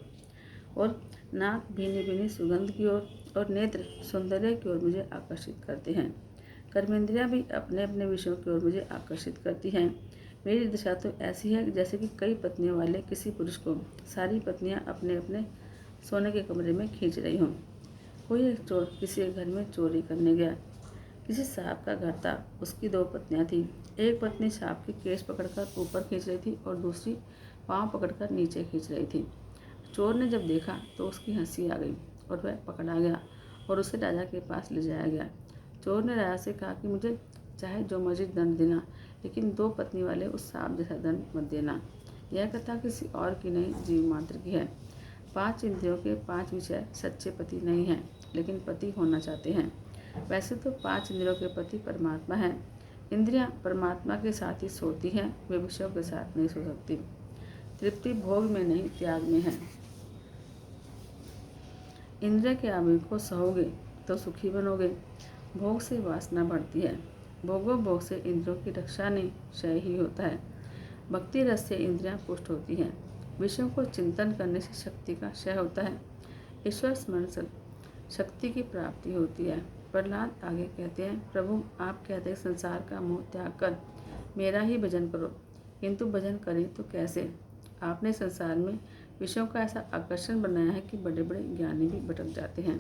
और नाक भीनी भीनी सुगंध की ओर, और नेत्र सौंदर्य की ओर मुझे आकर्षित करते हैं। कर्मेंद्रियां भी अपने अपने विषयों की ओर मुझे आकर्षित करती हैं। मेरी दशा तो ऐसी है जैसे कि कई पत्नियों वाले किसी पुरुष को सारी पत्नियां अपने अपने सोने के कमरे में खींच रही हों। कोई एक चोर किसी एक घर में चोरी करने गया। किसी साहब का घर था, उसकी 2 पत्नियां थीं। एक पत्नी साहब के केश पकड़कर ऊपर खींच रही थी और दूसरी पाँव पकड़कर नीचे खींच रही थी। चोर ने जब देखा तो उसकी हंसी आ गई और वह पकड़ा गया और उसे राजा के पास ले जाया गया। चोर ने राजा से कहा कि मुझे चाहे जो मर्जी दंड देना, लेकिन 2 पत्नी वाले उस सांप जैसा दंड मत देना। यह कथा किसी और की नहीं, जीव मात्र की है। 5 इंद्रियों के 5 विषय सच्चे पति नहीं हैं, लेकिन पति होना चाहते हैं। वैसे तो 5 इंद्रियों के पति परमात्मा हैं। इंद्रियां परमात्मा के साथ ही सोती हैं, वे विषयों के साथ नहीं सो सकती। तृप्ति भोग में नहीं, त्याग में है। इंद्रिय के आवेग को सहोगे तो सुखी बनोगे। भोग से वासना बढ़ती है। भोग से इंद्रियों की रक्षा नहीं, क्षय ही होता है। भक्ति रस से इंद्रियां पुष्ट होती हैं। विषयों को चिंतन करने से शक्ति का क्षय होता है। ईश्वर स्मरण से शक्ति की प्राप्ति होती है। प्रहलाद आगे कहते हैं, प्रभु आप कहते हैं संसार का मोह त्याग कर मेरा ही भजन करो, किंतु भजन करें तो कैसे? आपने संसार में विषयों का ऐसा आकर्षण बनाया है कि बड़े बड़े ज्ञानी भी भटक जाते हैं।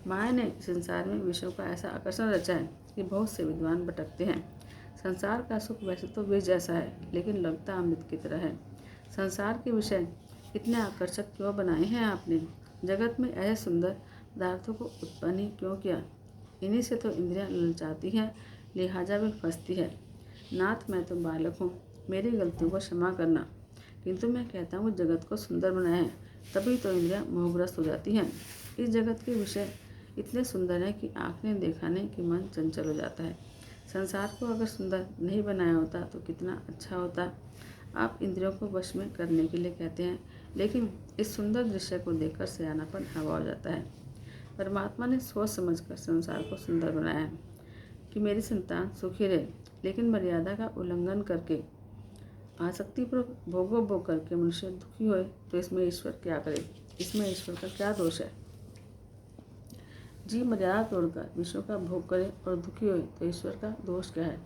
माया ने संसार में विषयों का ऐसा आकर्षण रचा है कि बहुत से विद्वान भटकते हैं। संसार का सुख वैसे तो विष जैसा है, लेकिन लगता अमृत की तरह है। संसार के विषय इतने आकर्षक क्यों बनाए हैं आपने? जगत में ऐसे सुंदर पदार्थों को उत्पन्न ही क्यों किया? इन्हीं से तो इंद्रियां ललचाती हैं, लिहाजा भी फंसती है। नाथ मैं तो बालक हूँ, मेरी गलतियों को क्षमा करना, किंतु मैं कहता हूँ जगत को सुंदर बनाया है, तभी तो इंद्रियां मोहग्रस्त हो जाती हैं। इस जगत के विषय इतने सुंदर हैं कि आँख ने देखा नहीं कि मन चंचल हो जाता है। संसार को अगर सुंदर नहीं बनाया होता तो कितना अच्छा होता। आप इंद्रियों को वश में करने के लिए कहते हैं, लेकिन इस सुंदर दृश्य को देखकर सयानापन हवा हो जाता है। परमात्मा ने सोच समझकर संसार को सुंदर बनाया है कि मेरी संतान सुखी रहे, लेकिन मर्यादा का उल्लंघन करके आसक्तिपूर्वक भोग करके मनुष्य दुखी होए तो इसमें ईश्वर क्या करे? इसमें ईश्वर का क्या दोष है? जीव मर्यादा तोड़कर विश्व का भोग करे और दुखी होए तो ईश्वर का दोष क्या है?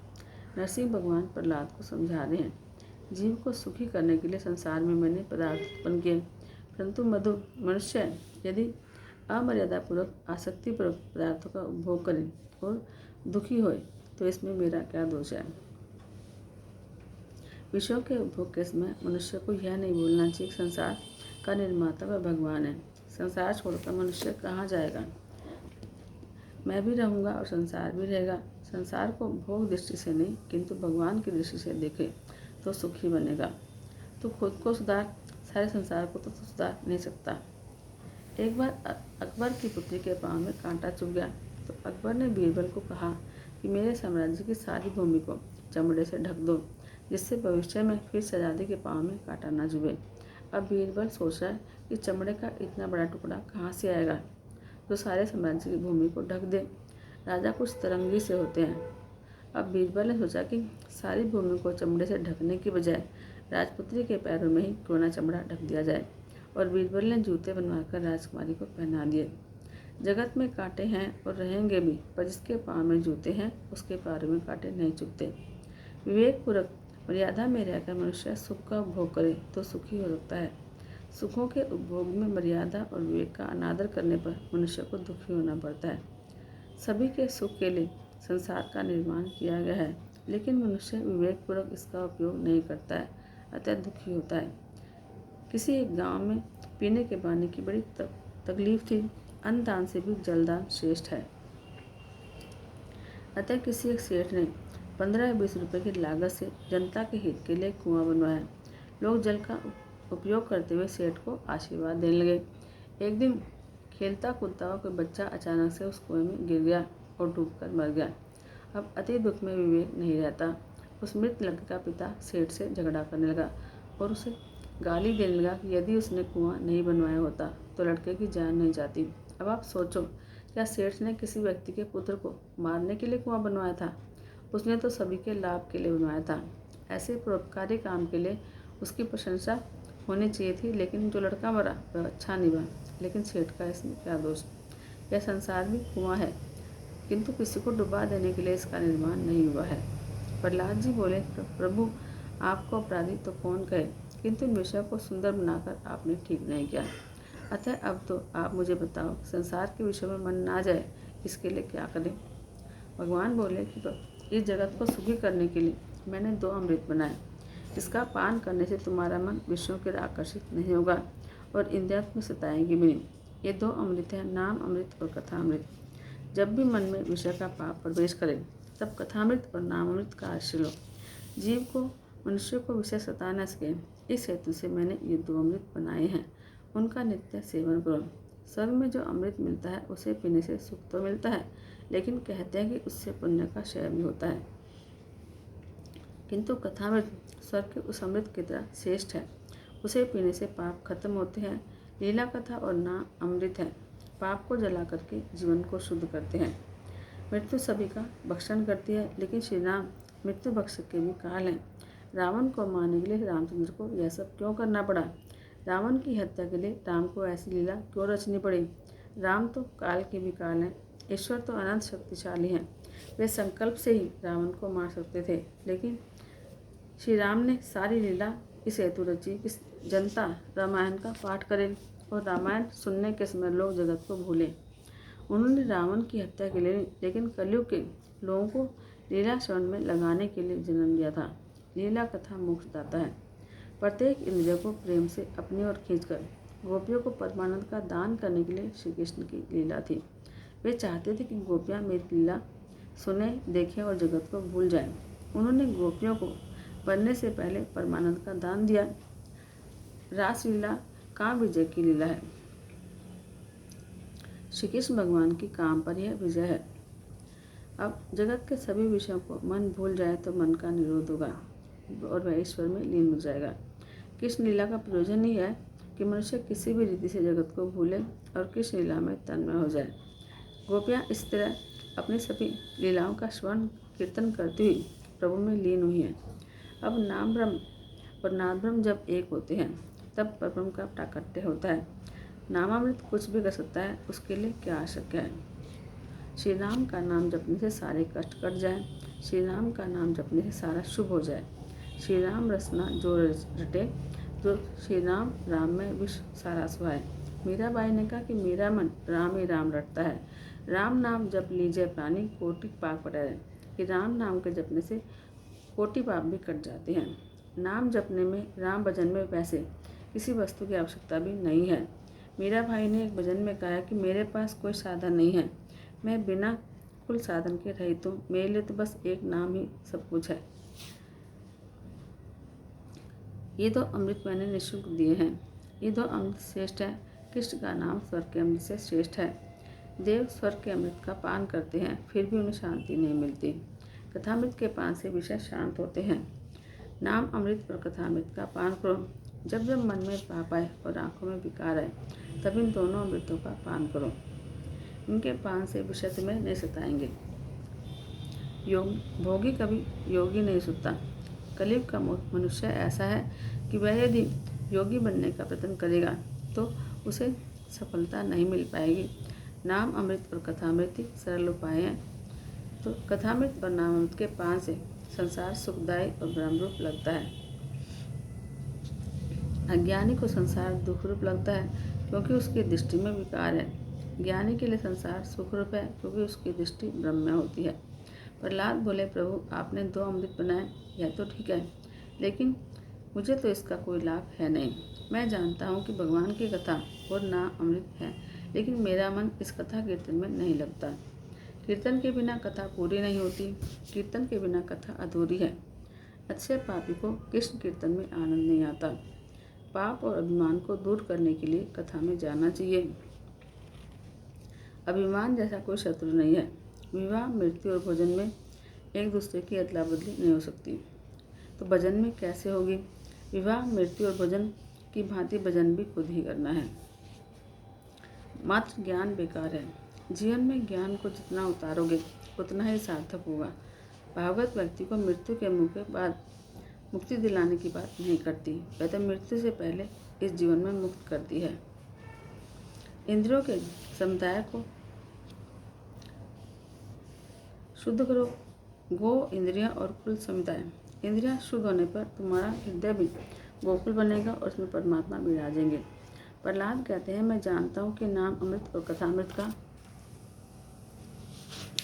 नरसिंह भगवान प्रहलाद को समझा रहे हैं, जीव को सुखी करने के लिए संसार में मैंने पदार्थ उत्पन्न किए, परंतु मनुष्य यदि अमर्यादापूर्वक आसक्तिपूर्वक पदार्थों का उपभोग करे और दुखी होए तो इसमें मेरा क्या दोष है? विषयों के उपभोग के समय मनुष्य को यह नहीं भूलना चाहिए संसार का निर्माता वह भगवान है। संसार छोड़कर मनुष्य कहाँ जाएगा? मैं भी रहूँगा और संसार भी रहेगा। संसार को भोग दृष्टि से नहीं, किंतु भगवान की दृष्टि से देखे तो सुखी बनेगा। तो खुद को सुधार, सारे संसार को तो सुधार नहीं सकता। एक बार अकबर की पुत्री के पाँव में कांटा चुभ गया तो अकबर ने बीरबल को कहा कि मेरे साम्राज्य की सारी भूमि को चमड़े से ढक दो, जिससे भविष्य में फिर शहजादी के पाँव में कांटा न चुभे। अब बीरबल सोच रहा है कि चमड़े का इतना बड़ा टुकड़ा कहाँ से आएगा जो सारे साम्राज्य की भूमि को ढक दे। राजा कुछ तरंगी से होते हैं। अब बीरबल ने सोचा कि सारी भूमि को चमड़े से ढकने की बजाय राजपुत्री के पैरों में ही क्यों न चमड़ा ढक दिया जाए, और बीरबल ने जूते बनवाकर राजकुमारी को पहना दिए। जगत में कांटे हैं और रहेंगे भी, पर जिसके पाँव में जूते हैं उसके पैरों में कांटे नहीं चुभते। विवेकपूर्वक मर्यादा में रहकर मनुष्य सुख का उपभोग करे तो सुखी हो सकता है। सुखों के उपभोग में मर्यादा और विवेक का अनादर करने पर मनुष्य को दुखी होना पड़ता है। सभी के सुख के लिए संसार का निर्माण किया गया है, लेकिन मनुष्य विवेकपूर्वक इसका उपयोग नहीं करता है, अतः दुखी होता है। किसी एक गांव में पीने के पानी की बड़ी तकलीफ थी। अन्नदान से भी जलदान श्रेष्ठ है। अतः किसी एक सेठ ने 15 या 20 रुपये की लागत से जनता के हित के लिए कुआं बनवाया। लोग जल का उपयोग करते हुए सेठ को आशीर्वाद देने लगे। एक दिन खेलता कूदता हुआ कोई बच्चा अचानक से उस कुएं में गिर गया और डूबकर मर गया। अब अति दुख में विवेक नहीं रहता। उस मृत लड़के का पिता सेठ से झगड़ा करने लगा और उसे गाली देने लगा कि यदि उसने कुआं नहीं बनवाया होता तो लड़के की जान नहीं जाती। अब आप सोचो, क्या सेठ ने किसी व्यक्ति के पुत्र को मारने के लिए कुआं बनवाया था? उसने तो सभी के लाभ के लिए बनवाया था। ऐसे परोपकारी काम के लिए उसकी प्रशंसा होनी चाहिए थी, लेकिन जो लड़का मरा वह अच्छा नहीं बना। लेकिन सेठ का इसमें क्या दोष? यह संसार भी कुआं है, किंतु किसी को डुबा देने के लिए इसका निर्माण नहीं हुआ है। प्रहलाद जी बोले, प्रभु आपको अपराधी तो कौन कहे, किंतु इन विषयों को सुंदर बनाकर आपने ठीक नहीं किया। अतः अब तो आप मुझे बताओ, संसार के विषय में मन ना जाए इसके लिए क्या करें? भगवान बोले कि इस जगत को सुखी करने के लिए मैंने 2 अमृत बनाए। इसका पान करने से तुम्हारा मन विषयों के लिए आकर्षित नहीं होगा और इंद्रियां तुम्हें सताएंगी भी नहीं। ये 2 अमृत हैं, नाम अमृत और कथा अमृत। जब भी मन में विषय का पाप प्रवेश करे तब कथामृत और नाम अमृत का आश्रय लो। जीव को, मनुष्य को विषय सता न सके, इस हेतु से मैंने ये 2 अमृत बनाए हैं। उनका नित्य सेवन करो। स्वर्ग में जो अमृत मिलता है उसे पीने से सुख तो मिलता है, लेकिन कहते हैं कि उससे पुण्य का क्षय भी होता है। किंतु कथामृत स्वर्ग के उस अमृत की तरह श्रेष्ठ है। उसे पीने से पाप खत्म होते हैं। लीला कथा और नाम अमृत है, पाप को जला करके जीवन को शुद्ध करते हैं। मृत्यु सभी का भक्षण करती है, लेकिन श्री राम मृत्यु भक्षक के भी काल हैं। रावण को मारने के लिए रामचंद्र को यह सब क्यों करना पड़ा? रावण की हत्या के लिए राम को ऐसी लीला क्यों रचनी पड़ी? राम तो काल के भी काल हैं, ईश्वर तो अनंत शक्तिशाली हैं। वे संकल्प से ही रावण को मार सकते थे, लेकिन श्री राम ने सारी लीला इस हेतु रची कि जनता रामायण का पाठ करे और रामायण सुनने के समय लोग जगत को भूलें। उन्होंने रावण की हत्या के लिए, लेकिन कलयुग के लोगों को लीला श्रवण में लगाने के लिए जन्म दिया था। लीला कथा मोक्ष दाता है। प्रत्येक इंद्रिय को प्रेम से अपनी ओर खींचकर गोपियों को परमानंद का दान करने के लिए श्री कृष्ण की लीला थी। वे चाहते थे कि गोपियाँ मेरी लीला सुने, देखें और जगत को भूल जाएं। उन्होंने गोपियों को बनने से पहले परमानंद का दान दिया। रासलीला काम विजय की लीला है। श्री कृष्ण भगवान की काम पर यह विजय है। अब जगत के सभी विषयों को मन भूल जाए तो मन का निरोध होगा और वह ईश्वर में लीन हो जाएगा। कृष्ण लीला का प्रयोजन ही है कि मनुष्य किसी भी रीति से जगत को भूले और कृष्ण लीला में तन्मय हो जाए। गोपियाँ इस तरह अपनी सभी लीलाओं का श्रवण कीर्तन करती हुई प्रभु में लीन हुई हैं। अब नाम ब्रह्म और नाद ब्रह्म जब एक होते हैं तब परब्रह्म का प्राकट्य होता है। नामामृत कुछ भी कर सकता है, उसके लिए क्या आवश्यक है? श्री राम का नाम जपने से सारे कष्ट कट जाए, श्री राम का नाम जपने से सारा शुभ हो जाए। श्री राम रसना जो रटे, जो श्री राम राम में विश्व सारा सुहाए। मीराबाई ने कहा कि मेरा मन राम ही राम रटता है। राम नाम जप लीजिए प्राणी, कोटि पाप कटे। कि राम नाम के जपने से कोटि पाप भी कट जाते हैं। नाम जपने में, राम भजन में वैसे किसी वस्तु की आवश्यकता भी नहीं है। मीरा भाई ने एक भजन में कहा कि मेरे पास कोई साधन नहीं है, मैं बिना कुल साधन के रहित हूँ, मेरे लिए तो बस एक नाम ही सब कुछ है। ये दो अमृत मैंने निःशुल्क दिए हैं। ये दो अमृत श्रेष्ठ है। कृष्ण का नाम स्वर्ग के अमृत से श्रेष्ठ है। देव स्वर्ग के अमृत का पान करते हैं, फिर भी उन्हें शांति नहीं मिलती। कथामृत के पान से विषय शांत होते हैं। नाम अमृत और कथामृत का पान करो। जब जब मन में पाप आए और आंखों में विकार आए, तब इन दोनों अमृतों का पान करो। इनके पान से विषय तुम्हें नहीं सताएंगे। भोगी कभी योगी नहीं सुनता। कलयुग का मनुष्य ऐसा है कि वह यदि योगी बनने का प्रयत्न करेगा तो उसे सफलता नहीं मिल पाएगी। नाम अमृत और कथामृत ही सरल उपाय हैं। तो कथामृत और नाम अमृत के पान से संसार सुखदायी और ब्रह्मरूप लगता है। अज्ञानी को संसार दुख रूप लगता है, क्योंकि उसकी दृष्टि में विकार है। ज्ञानी के लिए संसार सुख रूप है, क्योंकि उसकी दृष्टि ब्रह्म में होती है। प्रहलाद बोले, प्रभु आपने दो अमृत बनाए, यह तो ठीक है, लेकिन मुझे तो इसका कोई लाभ है नहीं। मैं जानता हूँ कि भगवान की कथा और नाम अमृत है, लेकिन मेरा मन इस कथा कीर्तन में नहीं लगता। कीर्तन के बिना कथा पूरी नहीं होती, कीर्तन के बिना कथा अधूरी है। अच्छे पापी को कृष्ण कीर्तन में आनंद नहीं आता। पाप और अभिमान को दूर करने के लिए कथा में जाना चाहिए। अभिमान जैसा कोई शत्रु नहीं है। विवाह, मृत्यु और भोजन में एक दूसरे की अदला बदली नहीं हो सकती, तो भजन में कैसे होगी? विवाह, मृत्यु और भोजन की भांति भजन भी खुद ही करना है। मात्र ज्ञान बेकार है। जीवन में ज्ञान को जितना उतारोगे उतना ही सार्थक होगा। भागवत व्यक्ति को मृत्यु के मुँह के बाद मुक्ति दिलाने की बात नहीं करती, वह तो मृत्यु से पहले इस जीवन में मुक्त करती है। इंद्रियों के समुदाय को शुद्ध करो। गो, इंद्रियां और कुल समुदाय। इंद्रियां शुद्ध होने पर तुम्हारा हृदय भी गोकुल बनेगा और उसमें परमात्मा विराजेंगे। प्रहलाद कहते हैं, मैं जानता हूँ कि नाम अमृत और कथामृत का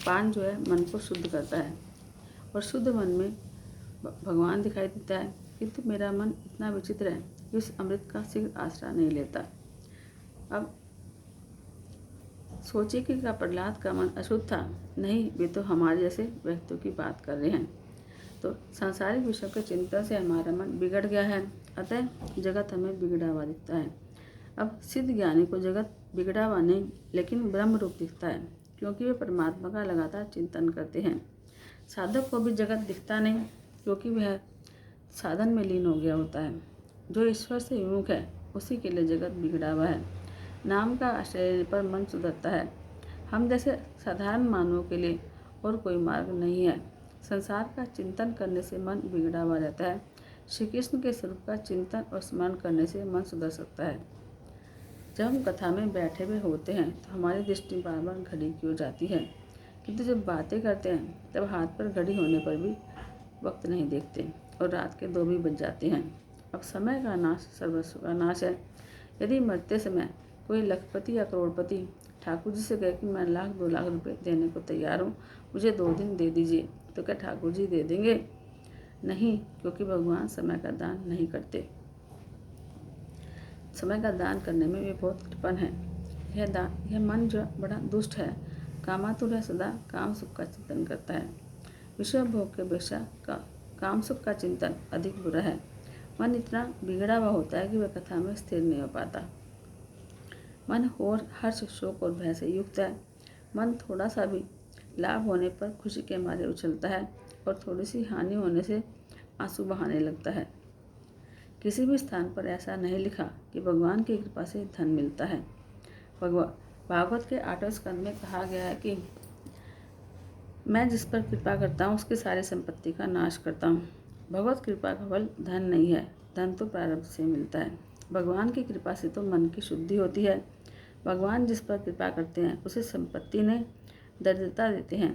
पान जो है मन को शुद्ध करता है और शुद्ध मन में भगवान दिखाई देता है, किंतु मेरा मन इतना विचित्र है कि उस अमृत का शीघ्र आश्रय नहीं लेता। अब सोचिए कि क्या प्रहलाद का मन अशुद्ध था? नहीं, वे तो हमारे जैसे व्यक्तियों की बात कर रहे हैं। तो सांसारिक विषयों के चिंतन से हमारा मन बिगड़ गया है, अतः जगत हमें बिगड़ा हुआ दिखता है। अब सिद्ध ज्ञानी को जगत बिगड़ा हुआ नहीं, लेकिन ब्रह्म रूप दिखता है, क्योंकि वे परमात्मा का लगातार चिंतन करते हैं। साधक को भी जगत दिखता नहीं, क्योंकि वह साधन में लीन हो गया होता है। जो ईश्वर से विमुख है उसी के लिए जगत बिगड़ा हुआ है। नाम का आश्रय लेने पर मन सुधरता है। हम जैसे साधारण मानवों के लिए और कोई मार्ग नहीं है। संसार का चिंतन करने से मन बिगड़ा हुआ रहता है। श्री कृष्ण के स्वरूप का चिंतन और स्मरण करने से मन सुधर सकता है। जब हम कथा में बैठे हुए होते हैं तो हमारी दृष्टि बार बार घड़ी की ओर जाती है, किंतु जब बातें करते हैं तब हाथ पर घड़ी होने पर भी वक्त नहीं देखते और रात के 2 भी बज जाते हैं। अब समय का नाश सर्वस्व का नाश है। यदि मरते समय कोई लखपति या करोड़पति ठाकुर जी से कहे कि मैं 1,00,000-2,00,000 रुपये देने को तैयार हूँ, मुझे 2 दिन दे दीजिए, तो क्या ठाकुर जी दे देंगे? नहीं, क्योंकि भगवान समय का दान नहीं करते। समय का दान करने में वे बहुत कृपण है। यह मन जो बड़ा दुष्ट है, कामातुर है, सदा काम सुख का चिंतन करता है। विषय भोग के अपेक्षा काम सुख का चिंतन अधिक बुरा है। मन इतना बिगड़ा हुआ होता है कि वह कथा में स्थिर नहीं हो पाता। मन और हर्ष, शोक और भय से युक्त है। मन थोड़ा सा भी लाभ होने पर खुशी के मारे उछलता है और थोड़ी सी हानि होने से आंसू बहाने लगता है। किसी भी स्थान पर ऐसा नहीं लिखा कि भगवान की कृपा से धन मिलता है। भागवत के 8वें स्कंद में कहा गया है कि मैं जिस पर कृपा करता हूँ उसकी सारी संपत्ति का नाश करता हूँ। भगवत कृपा का फल धन नहीं है, धन तो प्रारब्ध से मिलता है। भगवान की कृपा से तो मन की शुद्धि होती है। भगवान जिस पर कृपा करते हैं उसे संपत्ति ने दरिद्रता देते हैं।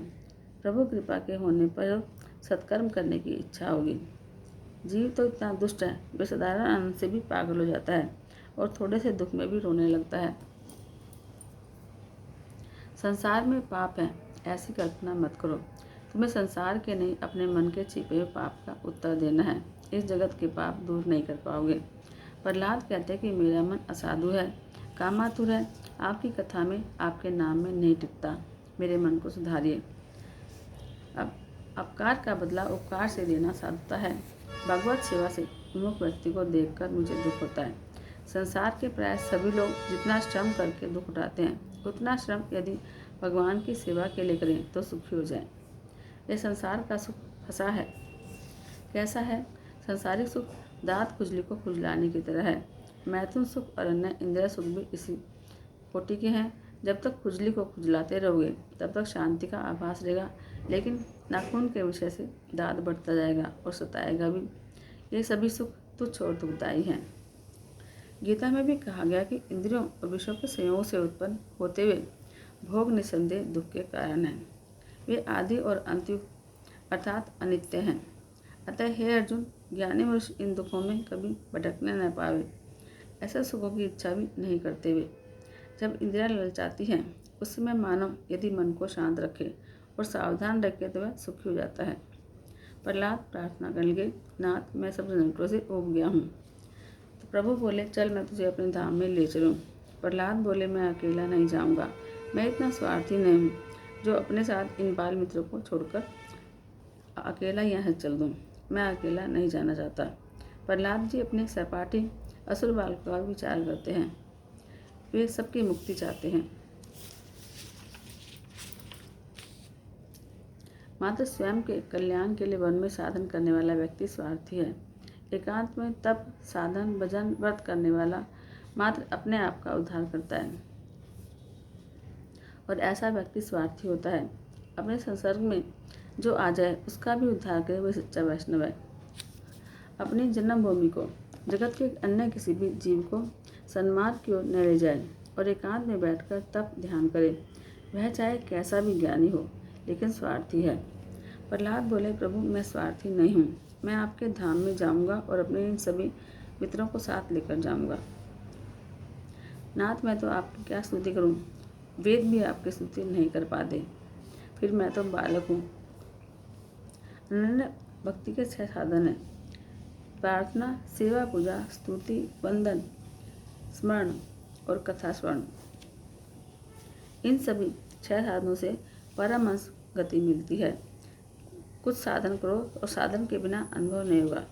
प्रभु कृपा के होने पर सत्कर्म करने की इच्छा होगी। जीव तो इतना दुष्ट है, वे साधारण आनंद से भी पागल हो जाता है और थोड़े से दुख में भी रोने लगता है। संसार में पाप है, ऐसी कल्पना मत करो। तुम्हें संसार के नहीं, अपने मन के छिपे हुए पाप का उत्तर देना है। इस जगत के पाप दूर नहीं कर पाओगे। प्रहलाद कहते हैं कि मेरा मन असाधु है, कामातुर है, आपकी कथा में, आपके नाम में नहीं टिकता। मेरे मन को सुधारिए। अब अपकार का बदला उपकार से देना साधुता है। भगवत सेवा से विमुख व्यक्ति को देखकर मुझे दुख होता है। संसार के प्राय सभी लोग जितना श्रम करके दुख उठाते हैं, उतना श्रम यदि भगवान की सेवा के लिए करें तो सुखी हो जाए। यह संसार का सुख फंसा है। कैसा है? संसारिक सुख दांत खुजली को खुजलाने की तरह है। मैथुन सुख और अन्य इंद्रिय सुख भी इसी कोटि के हैं। जब तक खुजली को खुजलाते रहोगे तब तक शांति का आभास रहेगा, लेकिन नाखून के विषय से दांत बढ़ता जाएगा और सताएगा भी। ये सभी सुख तुच्छ और दुखदायी हैं। गीता में भी कहा गया कि इंद्रियों और विषयों के संयोग से उत्पन्न होते हुए भोग निसंदेह दुख के कारण हैं। वे आदि और अंतयुक्त अर्थात अनित्य हैं। अतः हे अर्जुन, ज्ञानी मनुष्य इन दुखों में कभी भटकने न पावे, ऐसे सुखों की इच्छा भी नहीं करते वे। जब इंद्रियां ललचाती हैं उस समय मानव यदि मन को शांत रखे और सावधान रखे तो वह सुखी हो जाता है। प्रहलाद प्रार्थना करने लगे, नाथ मैं सब झंझटों से ऊब गया हूँ। तो प्रभु बोले, चल मैं तुझे अपने धाम में ले चलूँ। प्रहलाद बोले, मैं अकेला नहीं जाऊँगा। मैं इतना स्वार्थी नहीं हूँ जो अपने साथ इन बाल मित्रों को छोड़कर अकेला यहाँ चल दूँ। मैं अकेला नहीं जाना चाहता। प्रहलाद जी अपने सहपाठी असुर बालकों का विचार करते हैं। वे सबकी मुक्ति चाहते हैं, मात्र स्वयं के कल्याण के लिए वन में साधन करने वाला व्यक्ति स्वार्थी है। एकांत में तप, साधन, भजन, व्रत करने वाला मात्र अपने आप का उद्धार करता है और ऐसा व्यक्ति स्वार्थी होता है। अपने संसर्ग में जो आ जाए उसका भी उद्धार करे वह सच्चा वैष्णव है। अपनी जन्मभूमि को जगत के अन्य किसी भी जीव को सन्मार्ग की ओर न ले जाए और एकांत में बैठकर तप ध्यान करे। वह चाहे कैसा भी ज्ञानी हो, लेकिन स्वार्थी है। प्रहलाद बोले, प्रभु मैं स्वार्थी नहीं हूँ। मैं आपके धाम में जाऊँगा और अपने इन सभी मित्रों को साथ लेकर जाऊँगा। नाथ मैं तो आपकी क्या स्तुति करूँ, वेद भी आपकी स्तुति नहीं कर पाते, फिर मैं तो बालक हूँ। अनन्य भक्ति के 6 साधन हैं: प्रार्थना, सेवा, पूजा, स्तुति, वंदन, स्मरण और कथा स्मरण। इन सभी 6 साधनों से परमहंस गति मिलती है। कुछ साधन करो और साधन के बिना अनुभव नहीं होगा।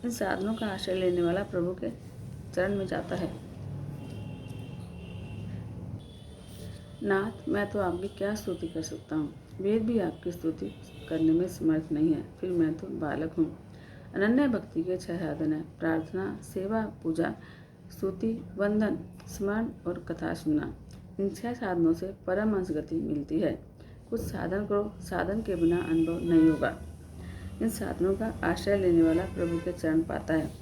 इन साधनों का आश्रय लेने वाला प्रभु के चरण में जाता है। नाथ मैं तो आपकी क्या स्तुति कर सकता हूँ, वेद भी आपकी स्तुति करने में समर्थ नहीं है, फिर मैं तो बालक हूँ। अनन्य भक्ति के 6 साधन है: प्रार्थना, सेवा, पूजा, स्तुति, वंदन, स्मरण और कथा सुनना। इन 6 साधनों से परमहंस गति मिलती है। कुछ साधन करो, साधन के बिना अनुभव नहीं होगा। इन साधनों का आश्रय लेने वाला प्रभु के चरण पाता है।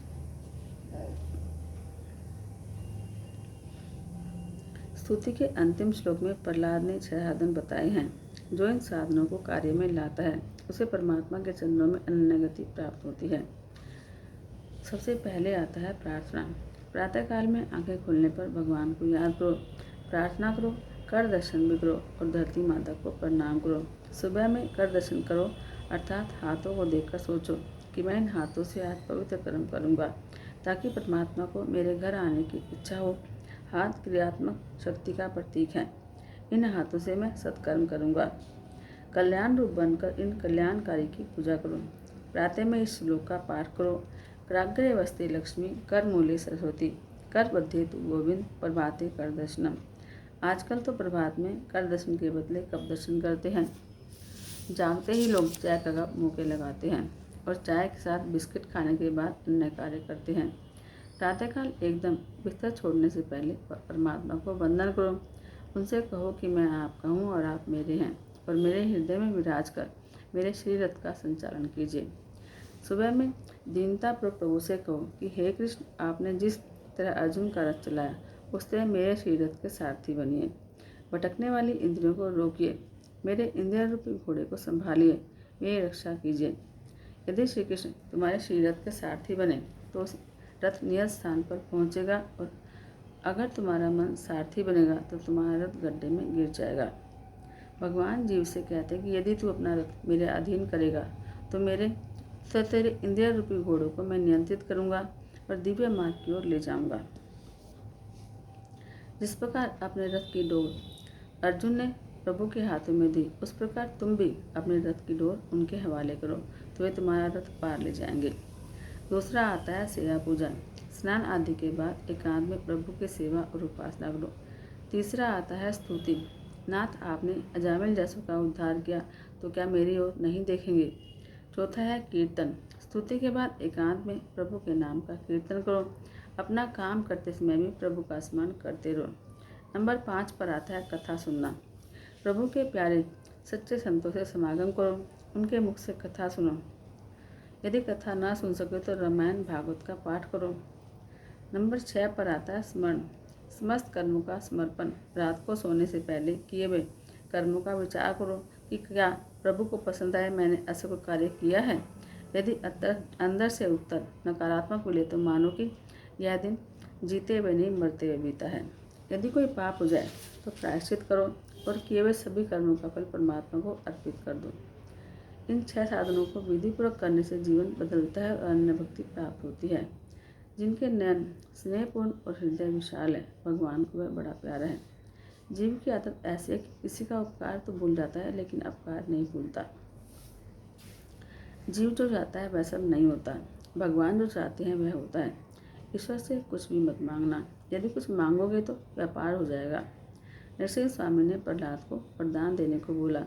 स्तुति के अंतिम श्लोक में प्रहलाद ने 6 साधन बताए हैं। जो इन साधनों को कार्य में लाता है उसे परमात्मा के चरणों में अनन्य गति प्राप्त होती है। सबसे पहले आता है प्रार्थना। प्रातःकाल में आंखें खोलने पर भगवान को याद करो, प्रार्थना करो, कर दर्शन भी करो और धरती माता को प्रणाम करो। सुबह में कर दर्शन करो, अर्थात हाथों को देखकर सोचो कि मैं इन हाथों से आज पवित्र कर्म करूँगा ताकि परमात्मा को मेरे घर आने की इच्छा हो। हाथ क्रियात्मक शक्ति का प्रतीक है। इन हाथों से मैं सत्कर्म करूँगा। कल्याण रूप बनकर इन कल्याणकारी की पूजा करो। प्रातः में इस श्लोक का पाठ करो। कराग्रे वस्ते लक्ष्मी, कर मूले सरस्वती, कर बद्धे तु गोविंद, प्रभाते कर दर्शनम। आजकल तो प्रभात में कर दर्शन के बदले कब दर्शन करते हैं। जागते ही लोग चाय का कप मुँह के लगाते हैं और चाय के साथ बिस्किट खाने के बाद अन्य कार्य करते हैं। प्रातःकाल एकदम बिस्तर छोड़ने से पहले परमात्मा को वंदन करो। उनसे कहो कि मैं आपका हूँ और आप मेरे हैं और मेरे हृदय में विराज कर मेरे शरीर रथ का संचालन कीजिए। सुबह में दीनतापूर्वक प्रभु से कहो कि हे कृष्ण, आपने जिस तरह अर्जुन का रथ चलाया उस तरह मेरे शरीर रथ के सारथी बनिए। भटकने वाली इंद्रियों को रोकिए, मेरे इंद्रिय रूपी घोड़े को संभालिए, मेरी रक्षा कीजिए। यदि श्री कृष्ण तुम्हारे शरीर रथ के सारथी बने तो उस रथ नियत स्थान पर पहुँचेगा और अगर तुम्हारा मन सारथी बनेगा तो तुम्हारा रथ गड्ढे में गिर जाएगा। भगवान जीव से कहते हैं कि यदि तू अपना रथ मेरे अधीन करेगा तो तेरे इंद्रिय रूपी घोड़ों को मैं नियंत्रित करूंगा और दिव्य मार्ग की ओर ले जाऊंगा। जिस प्रकार अपने रथ की डोर अर्जुन ने प्रभु के हाथों में दी, उस प्रकार तुम भी अपने रथ की डोर उनके हवाले करो तो वे तुम्हारा रथ पार ले जाएंगे। दूसरा आता है सेवा पूजा। स्नान आदि के बाद एकांत में प्रभु की सेवा और उपासना करो। तीसरा आता है स्तुति। नाथ, आपने अजामिल जैसों का उद्धार किया तो क्या मेरी ओर नहीं देखेंगे। चौथा है कीर्तन। स्तुति के बाद एकांत में प्रभु के नाम का कीर्तन करो। अपना काम करते समय भी प्रभु का स्मरण करते रहो। नंबर 5 पर आता है कथा सुनना। प्रभु के प्यारे सच्चे संतों से समागम करो, उनके मुख से कथा सुनो। यदि कथा ना सुन सके तो रामायण भागवत का पाठ करो। नंबर 6 पर आता है स्मरण। समस्त कर्मों का समर्पण। रात को सोने से पहले किए हुए कर्मों का विचार करो कि क्या प्रभु को पसंद आए, मैंने ऐसा कोई कार्य किया है। यदि अंदर से उत्तर नकारात्मक मिले तो मानो कि यह दिन जीते हुए नहीं मरते हुए बीता है। यदि कोई पाप हो जाए तो प्रायश्चित करो और किए हुए सभी कर्मों का फल परमात्मा को अर्पित कर दो। इन 6 साधनों को विधिपूर्वक करने से जीवन बदलता है और अन्य भक्ति प्राप्त होती है। जिनके नयन स्नेहपूर्ण और हृदय विशाल है, भगवान को वह बड़ा प्यारा है। जीव की आदत ऐसी है कि किसी का उपकार तो भूल जाता है लेकिन अपकार नहीं भूलता। जीव जो चाहता है वह सब नहीं होता, भगवान जो चाहते हैं वह होता है। ईश्वर से कुछ भी मत मांगना, यदि कुछ मांगोगे तो व्यापार हो जाएगा। नरसिंह स्वामी ने प्रहलाद को वरदान देने को बोला।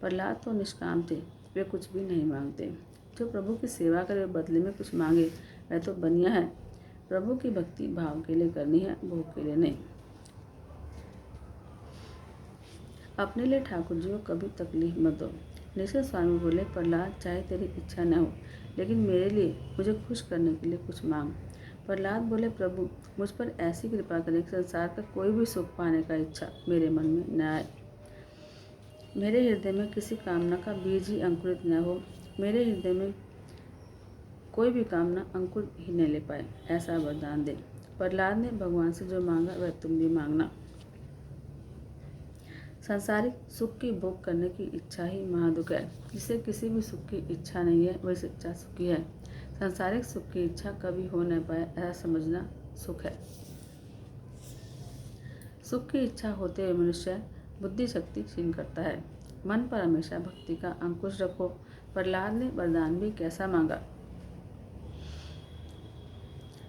प्रहलाद तो निष्काम थे, वे कुछ भी नहीं मांगते। जो प्रभु की सेवा करे बदले में कुछ मांगे वह तो बनिया है। प्रभु की भक्ति भाव के लिए करनी है, भोग के लिए नहीं। अपने लिए ठाकुर जी को कभी तकलीफ मत दो। नरसिंह स्वामी बोले, प्रहलाद, चाहे तेरी इच्छा न हो लेकिन मेरे लिए मुझे खुश करने के लिए कुछ मांग। प्रहलाद बोले, प्रभु मुझ पर ऐसी कृपा करें कि संसार का कोई भी सुख पाने का इच्छा मेरे मन में न आए। मेरे हृदय में किसी कामना का बीज ही अंकुरित न हो। मेरे हृदय में कोई भी कामना अंकुर ही न ले पाए, ऐसा वरदान दे। प्रहलाद ने भगवान से जो मांगा वह तुम भी मांगना। सांसारिक सुख की भोग करने की इच्छा ही महादुख है। जिसे किसी भी सुख की इच्छा नहीं है वही सच्चा सुखी है। सांसारिक सुख की इच्छा कभी हो न पाए ऐसा समझना सुख है। सुख की इच्छा होते हुए मनुष्य बुद्धि शक्ति क्षीण करता है। मन पर हमेशा भक्ति का अंकुश रखो। प्रहलाद ने वरदान भी कैसा मांगा।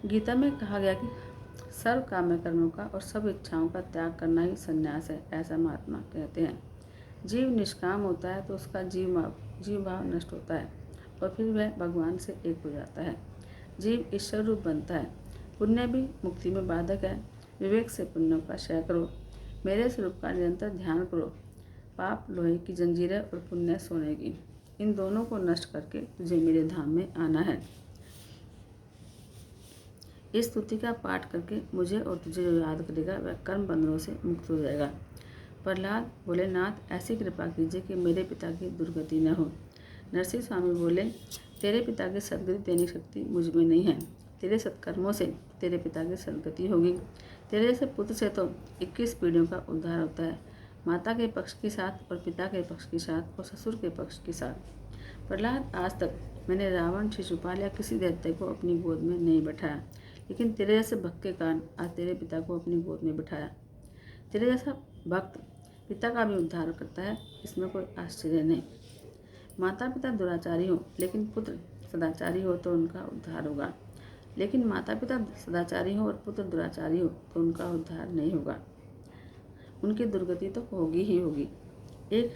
गीता में कहा गया कि सर्व काम्य कर्मों का और सब इच्छाओं का त्याग करना ही संन्यास है, ऐसा महात्मा कहते हैं। जीव निष्काम होता है तो उसका जीव भाव नष्ट होता है और फिर वह भगवान से एक हो जाता है। जीव ईश्वर रूप बनता है। पुण्य भी मुक्ति में बाधक है। विवेक से पुण्यों का क्षय करो। मेरे स्वरूप का निरंतर ध्यान करो। पाप लोहे की जंजीरें और पुण्य सोने की, इन दोनों को नष्ट करके तुझे मेरे धाम में आना है। इस स्तुति का पाठ करके मुझे और तुझे जो याद करेगा वह कर्म बंधनों से मुक्त हो जाएगा। प्रहलाद बोले, नाथ ऐसी कृपा कीजिए कि मेरे पिता की दुर्गति न हो। नरसिंह स्वामी बोले, तेरे पिता की सदगति देने की शक्ति मुझ में नहीं है। तेरे सत्कर्मों से तेरे पिता की सदगति होगी। तेरे जैसे पुत्र से तो 21 पीढ़ियों का उद्धार होता है, माता के पक्ष के साथ और पिता के पक्ष के साथ और ससुर के पक्ष के साथ। प्रहलाद, आज तक मैंने रावण, शिशुपाल या किसी दैत्य को अपनी गोद में नहीं बैठाया, लेकिन तेरे जैसे भक्त के कारण आज तेरे पिता को अपनी गोद में बिठाया। तेरे जैसा भक्त पिता का भी उद्धार करता है, इसमें कोई आश्चर्य नहीं। माता पिता दुराचारी हो लेकिन पुत्र सदाचारी हो तो उनका उद्धार होगा, लेकिन माता पिता सदाचारी हो और पुत्र दुराचारी हो तो उनका उद्धार नहीं होगा, उनकी दुर्गति तो होगी ही होगी। एक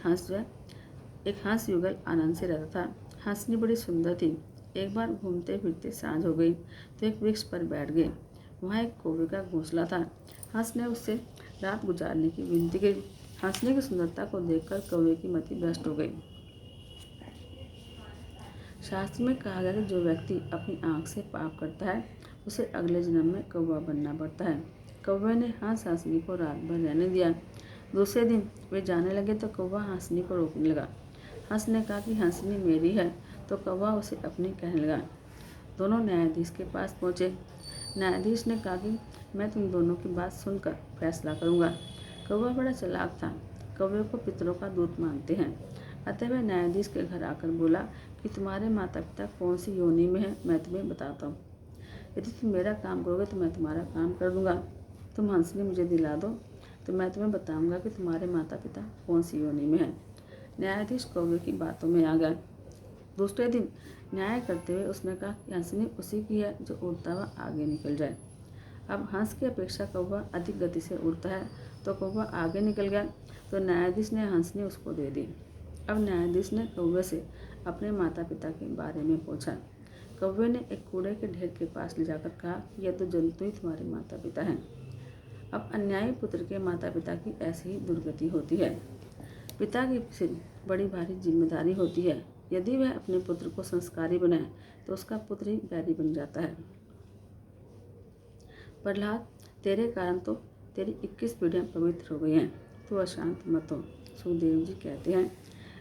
हंस युगल आनंद से रहता था। हंसनी बड़ी सुंदर थी। एक बार घूमते फिरते सांझ हो गई तो एक वृक्ष पर बैठ गए। वहाँ एक कौवे का घोंसला था। हंस ने उससे रात गुजारने की विनती की। हंसने की सुंदरता को देखकर कौवे की मति भ्रष्ट हो गई। शास्त्र में कहा गया कि जो व्यक्ति अपनी आंख से पाप करता है उसे अगले जन्म में कौवा बनना पड़ता है। कौवे ने हंसनी को रात भर रहने दिया। दूसरे दिन वे जाने लगे तो कौवा हंसनी को रोकने लगा। हंस ने कहा कि हंसनी मेरी है, तो कौवा उसे अपनी कहने लगा। दोनों न्यायाधीश के पास पहुँचे। न्यायाधीश ने कहा कि मैं तुम दोनों की बात सुनकर फैसला करूँगा। कौवा बड़ा चालाक था। कौवे को पितरों का दूत मानते हैं। अतः वह न्यायाधीश के घर आकर बोला कि तुम्हारे माता पिता कौन सी योनि में है, मैं तुम्हें बताता हूँ। यदि तुम मेरा काम करोगे तो मैं तुम्हारा काम कर दूंगा। तुम हंसनी मुझे दिला दो तो मैं तुम्हें बताऊंगा कि तुम्हारे माता पिता कौन सी योनि में है। न्यायाधीश कौवे की बातों में आ गया। दूसरे दिन न्याय करते हुए उसने कहा कि हंसनी उसी की है जो उड़ता हुआ आगे निकल जाए। अब हंस की अपेक्षा कौवा अधिक गति से उड़ता है, तो कौवा आगे निकल गया, तो न्यायाधीश ने हंसनी उसको दे दी। अब न्यायाधीश ने कौवे से अपने माता पिता के बारे में पूछा। कौवे ने एक कूड़े के ढेर के पास ले जाकर कहा, यह तो जंतु ही तुम्हारे माता पिता हैं। अब अन्यायी पुत्र के माता पिता की ऐसी ही दुर्गति होती है। पिता की सिर बड़ी भारी जिम्मेदारी होती है। यदि वह अपने पुत्र को संस्कारी बनाए तो उसका पुत्र ही बैरी बन जाता है। प्रहलाद, तेरे कारण तो तेरी 21 पीढ़ियाँ पवित्र हो गई हैं, तो अशांत मत हो। सुखदेव जी कहते हैं,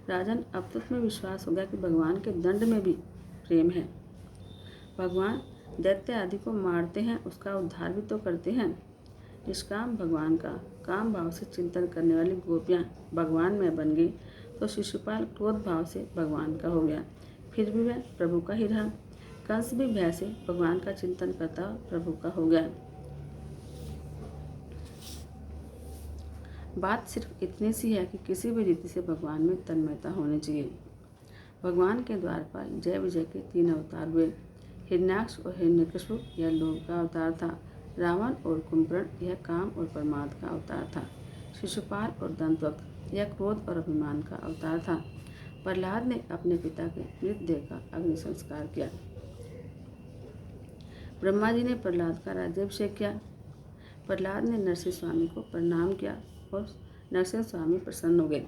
राजन, अब तो तुम्हें विश्वास हो गया कि भगवान के दंड में भी प्रेम है। भगवान दैत्य आदि को मारते हैं, उसका उद्धार भी तो करते हैं। निष्काम भगवान का काम भाव से चिंतन करने वाली गोपियाँ भगवान में बन गई, तो शिशुपाल क्रोध भाव से भगवान का हो गया, फिर भी वह प्रभु का ही रहा। कंस भी भय से भगवान का चिंतन करता प्रभु का हो गया। बात सिर्फ इतनी सी है कि किसी भी रीति से भगवान में तन्मयता होनी चाहिए। भगवान के द्वार पर जय विजय के 3 अवतार हुए। हिरण्याक्ष और हिरण्यकशिपु यह लोभ का अवतार था। रावण और कुंभकर्ण यह काम और प्रमाद का अवतार था। शिशुपाल और दंतवक्र यह क्रोध और अभिमान का अवतार था। प्रहलाद ने अपने पिता के मृतदेह का अग्नि संस्कार किया। ब्रह्मा जी ने प्रहलाद का राज्याभिषेक किया। प्रहलाद ने नरसिंह स्वामी को प्रणाम किया और नरसिंह स्वामी प्रसन्न हो गए।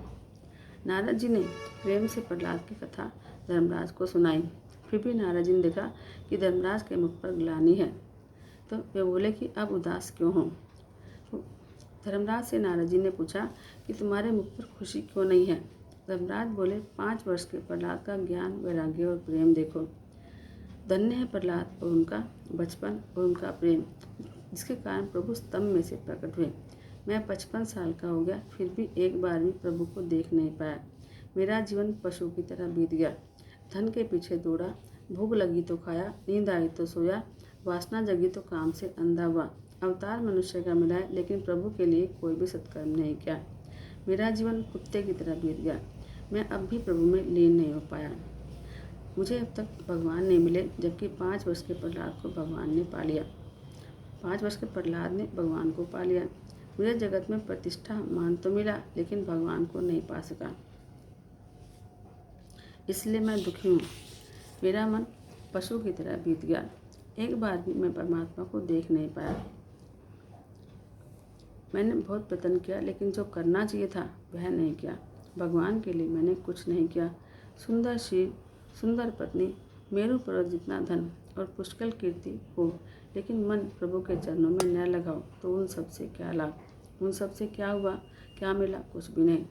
नारद जी ने प्रेम से प्रहलाद की कथा धर्मराज को सुनाई। फिर भी नारद जी ने देखा कि धर्मराज के मुख पर ग्लानि है, तो वे बोले कि अब उदास क्यों हो। तो धर्मराज से नारद जी ने पूछा कि तुम्हारे मुख पर खुशी क्यों नहीं है। धर्मराज बोले, 5 वर्ष के प्रहलाद का ज्ञान, वैराग्य और प्रेम देखो। धन्य है प्रहलाद और उनका बचपन और उनका प्रेम, जिसके कारण प्रभु स्तंभ में से प्रकट हुए। मैं 55 साल का हो गया, फिर भी एक बार भी प्रभु को देख नहीं पाया। मेरा जीवन पशु की तरह बीत गया। धन के पीछे दौड़ा, भूख लगी तो खाया, नींद आई तो सोया, वासना जगी तो काम से अंधा हुआ। अवतार मनुष्य का मिला है, लेकिन प्रभु के लिए कोई भी सत्कर्म नहीं किया। मेरा जीवन कुत्ते की तरह बीत गया। मैं अब भी प्रभु में लीन नहीं हो पाया। मुझे अब तक भगवान नहीं मिले, जबकि 5 वर्ष के प्रहलाद को भगवान ने पा लिया। 5 वर्ष के प्रहलाद ने भगवान को पा लिया। मुझे जगत में प्रतिष्ठा मान तो मिला, लेकिन भगवान को नहीं पा सका, इसलिए मैं दुखी हूँ। मेरा मन पशु की तरह बीत गया। एक बार भी मैं परमात्मा को देख नहीं पाया। मैंने बहुत प्रयत्न किया, लेकिन जो करना चाहिए था वह नहीं किया। भगवान के लिए मैंने कुछ नहीं किया। सुंदर शरीर, सुंदर पत्नी, मेरू पर्वत जितना धन और पुष्कल कीर्ति हो, लेकिन मन प्रभु के चरणों में न लगाओ तो उन सब से क्या लाभ? उन सब से क्या हुआ? क्या मिला? कुछ भी नहीं।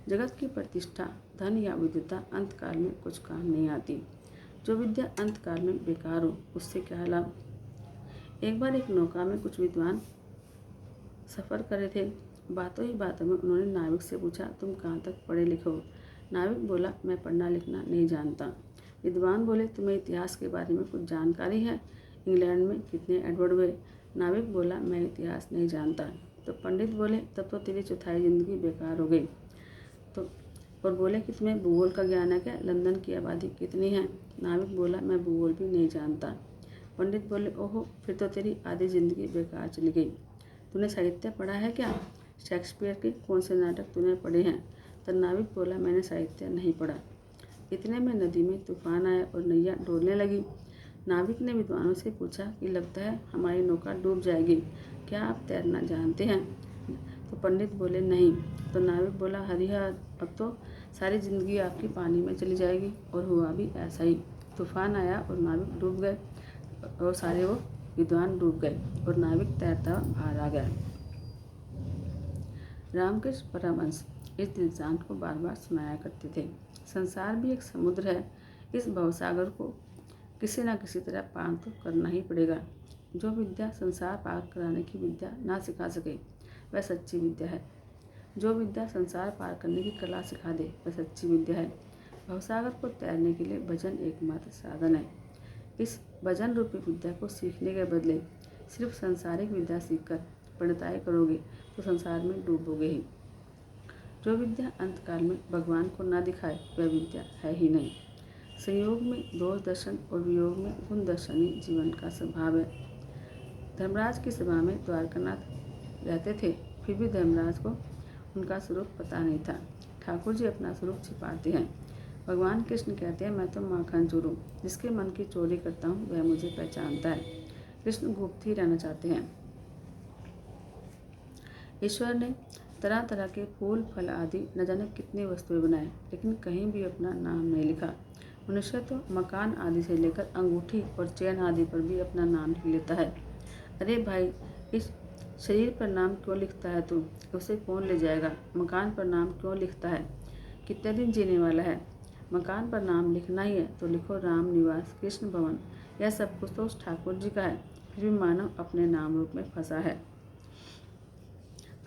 जगत की प्रतिष्ठा, धन या विद्वता अंतकाल में कुछ काम नहीं आती। जो विद्या अंतकाल में बेकार हो, उससे क्या लाभ? एक बार एक नौका में कुछ विद्वान सफ़र कर रहे थे। बातों ही बातों में उन्होंने नाविक से पूछा, तुम कहाँ तक पढ़े लिखे हो? नाविक बोला, मैं पढ़ना लिखना नहीं जानता। विद्वान बोले, तुम्हें इतिहास के बारे में कुछ जानकारी है? इंग्लैंड में कितने एडवर्ड हुए? नाविक बोला, मैं इतिहास नहीं जानता। तो पंडित बोले, तब तो तेरी चौथाई जिंदगी बेकार हो गई। तो और बोले कि तुम्हें भूगोल का ज्ञान है क्या? लंदन की आबादी कितनी है? नाविक बोला, मैं भूगोल भी नहीं जानता। पंडित बोले, ओहो, फिर तो तेरी आधी जिंदगी बेकार चली गई। तूने साहित्य पढ़ा है क्या? शेक्सपियर के कौन से नाटक तूने पढ़े हैं? तो नाविक बोला, मैंने साहित्य नहीं पढ़ा। इतने में नदी में तूफान आया और नैया डोलने लगी। नाविक ने विद्वानों से पूछा कि लगता है हमारी नौका डूब जाएगी, क्या आप तैरना जानते हैं? तो पंडित बोले, नहीं। तो नाविक बोला, हरिहर, अब तो सारी जिंदगी आपकी पानी में चली जाएगी। और हुआ भी ऐसा ही। तूफान आया और नाविक डूब गए, और सारे वो विद्वान डूब गए और नाविक तैरता बाहर आ गया। रामकृष्ण परमहंस इस दृष्टांत को बार बार सुनाया करते थे। संसार भी एक समुद्र है। इस भवसागर को किसी न किसी तरह पार तो करना ही पड़ेगा। जो विद्या संसार पार कराने की विद्या ना सिखा सके, वह सच्ची विद्या है। जो विद्या संसार पार करने की कला सिखा दे, वह सच्ची विद्या है। भवसागर को तैरने के लिए भजन एकमात्र साधन है। इस भजन रूपी विद्या को सीखने के बदले सिर्फ संसारिक विद्या सीखकर पंडिताई करोगे तो संसार में डूबोगे ही। जो विद्या अंतकाल में भगवान को न दिखाए, वह विद्या है ही नहीं। संयोग में दोष दर्शन और वियोग में गुण दर्शन ही जीवन का स्वभाव है। धर्मराज की सभा में द्वारकानाथ रहते थे, फिर भी धर्मराज को उनका स्वरूप पता नहीं था। ठाकुर जी अपना स्वरूप छिपाते हैं। भगवान कृष्ण कहते हैं, मैं तो माखन चोर हूँ, जिसके मन की चोरी करता हूँ वह मुझे पहचानता है। कृष्ण गुप्त ही रहना चाहते हैं। ईश्वर ने तरह तरह के फूल, फल आदि न जाने कितनी वस्तुएं बनाए, लेकिन कहीं भी अपना नाम नहीं लिखा। मनुष्य तो मकान आदि से लेकर अंगूठी और चैन आदि पर भी अपना नाम लिख लेता है। अरे भाई, इस शरीर पर नाम क्यों लिखता है तू? उसे कौन ले जाएगा? मकान पर नाम क्यों लिखता है? कितने दिन जीने वाला है? मकान पर नाम लिखना ही है तो लिखो राम निवास, कृष्ण भवन। यह सब कुछ तो उस ठाकुर जी का है, फिर भी मानव अपने नाम रूप में फंसा है।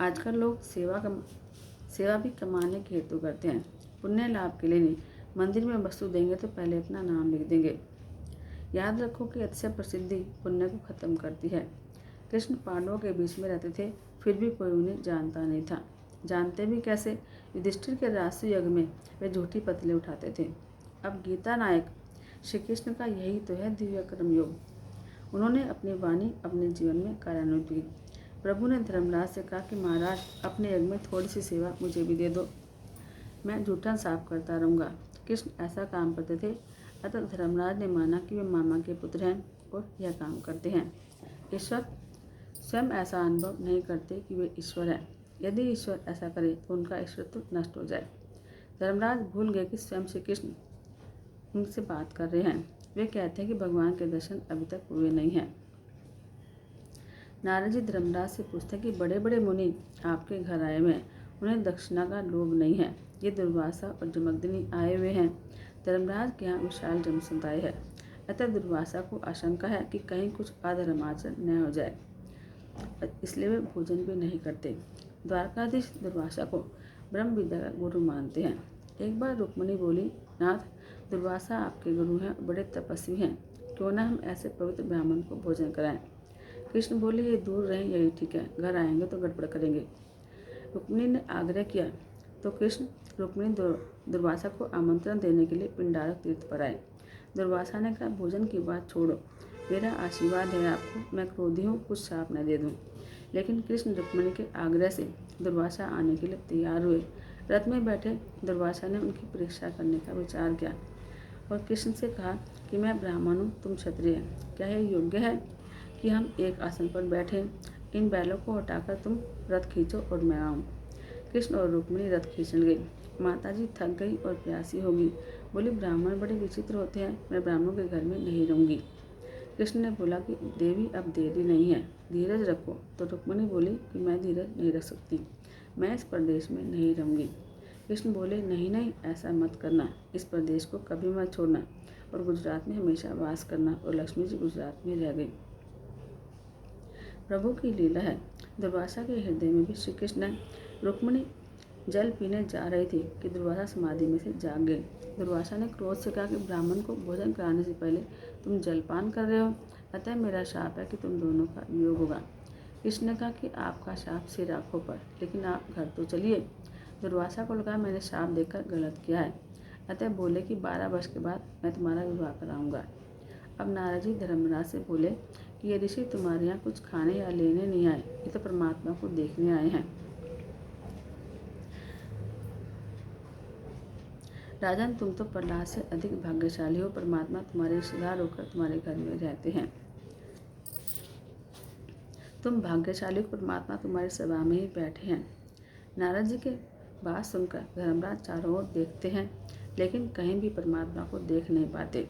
आजकल लोग सेवा भी कमाने के हेतु करते हैं, पुण्य लाभ के लिए नहीं। मंदिर में वस्तु देंगे तो पहले अपना नाम लिख देंगे। याद रखो कि अतिशय प्रसिद्धि पुण्य को खत्म करती है। कृष्ण पांडवों के बीच में रहते थे, फिर भी कोई उन्हें जानता नहीं था। जानते भी कैसे? युधिष्ठिर के राष्ट्रीय यज्ञ में वे झूठी पतले उठाते थे। अब गीता नायक श्री कृष्ण का यही तो है दिव्य कर्म योग। उन्होंने अपनी वाणी अपने जीवन में कार्यान्वित की। प्रभु ने धर्मराज से कहा कि महाराज, अपने यज्ञ में थोड़ी सी सेवा मुझे भी दे दो, मैं जूठन साफ करता रहूँगा। कृष्ण ऐसा काम करते थे, अतः धर्मराज ने माना कि वे मामा के पुत्र हैं और यह काम करते हैं। ईश्वर स्वयं ऐसा अनुभव नहीं करते कि वे ईश्वर है। यदि ईश्वर ऐसा करे तो उनका ईश्वरत्व नष्ट हो जाए। धर्मराज भूल गए कि स्वयं श्री कृष्ण उनसे बात कर रहे हैं। वे कहते हैं कि भगवान के दर्शन अभी तक हुए नहीं हैं। नारद जी धर्मराज से पूछते हैं कि बड़े बड़े मुनि आपके घर आए हुए हैं, उन्हें दक्षिणा का लोभ नहीं है। ये दुर्वासा और जमदग्नि आए हुए हैं। धर्मराज के यहाँ विशाल जनसमुदाय है, अतः दुर्वासा को आशंका है कि कहीं कुछ अधर्माचरण न हो जाए, इसलिए वे भोजन भी नहीं करते। द्वारकाधीश दुर्वासा को ब्रह्म विद्या का गुरु मानते हैं। एक बार रुक्मिणी बोली, नाथ, दुर्वासा आपके गुरु हैं, बड़े तपस्वी हैं, क्यों ना हम ऐसे पवित्र ब्राह्मण को भोजन कराएं। कृष्ण बोले, ये दूर रहें, यही ठीक है, घर आएंगे तो गड़बड़ करेंगे। रुक्मिणी ने आग्रह किया तो कृष्ण रुक्मिणी दुर्वासा को आमंत्रण देने के लिए पिंडारक तीर्थ पर आए। दुर्वासा ने कहा, भोजन की बात छोड़ो, मेरा आशीर्वाद है आपको, मैं क्रोधी हूँ, कुछ शाप न दे दूँ। लेकिन कृष्ण रुक्मिणी के आग्रह से दुर्वासा आने के लिए तैयार हुए। रथ में बैठे दुर्वासा ने उनकी परीक्षा करने का विचार किया। और कृष्ण से कहा कि मैं ब्राह्मण हूँ, तुम क्षत्रिय। क्या यह योग्य है कि हम एक आसन पर बैठें? इन बैलों को हटाकर तुम रथ खींचो और मैं आऊँ। कृष्ण और रुक्मिणी रथ खींचने गई। माताजी थक गई और प्यासी होगी। बोली, ब्राह्मण बड़े विचित्र होते हैं, मैं ब्राह्मणों के घर में नहीं रहूँगी। कृष्ण ने बोला कि देवी, अब देरी नहीं है, धीरज रखो। तो रुक्मिणी बोली कि मैं धीरज नहीं रख सकती, मैं इस प्रदेश में नहीं रहूँगी। कृष्ण बोले, नहीं नहीं, ऐसा मत करना, इस प्रदेश को कभी मत छोड़ना और गुजरात में हमेशा वास करना। और लक्ष्मी जी गुजरात में रह गई। प्रभु की लीला है। दुर्वासा के हृदय में भी श्री कृष्ण है। रुक्मिणी जल पीने जा रही थी कि दुर्वासा समाधि में से जाग गए। दुर्वासा ने क्रोध से कहा कि ब्राह्मण को भोजन कराने से पहले तुम जलपान कर रहे हो, अतः मेरा शाप है कि तुम दोनों का वियोग होगा। कृष्ण ने कहा कि आपका शाप सिर आँखों पर, लेकिन आप घर तो चलिए। दुर्वासा को लगा मैंने शाप देकर गलत किया है, अतः बोले कि 12 वर्ष के बाद मैं तुम्हारा विवाह कराऊंगा। अब नारद जी धर्मराज से बोले कि ये ऋषि तुम्हारे यहाँ कुछ खाने या लेने नहीं आए, ये तो परमात्मा को देखने आए हैं। राजन, तुम तो प्रहलाद से अधिक भाग्यशाली हो, परमात्मा तुम्हारे रिश्तेदार होकर तुम्हारे घर में रहते हैं। तुम भाग्यशाली हो, परमात्मा तुम्हारी सभा में ही बैठे हैं। नारद जी के बात सुनकर धर्मराज चारों ओर देखते हैं, लेकिन कहीं भी परमात्मा को देख नहीं पाते।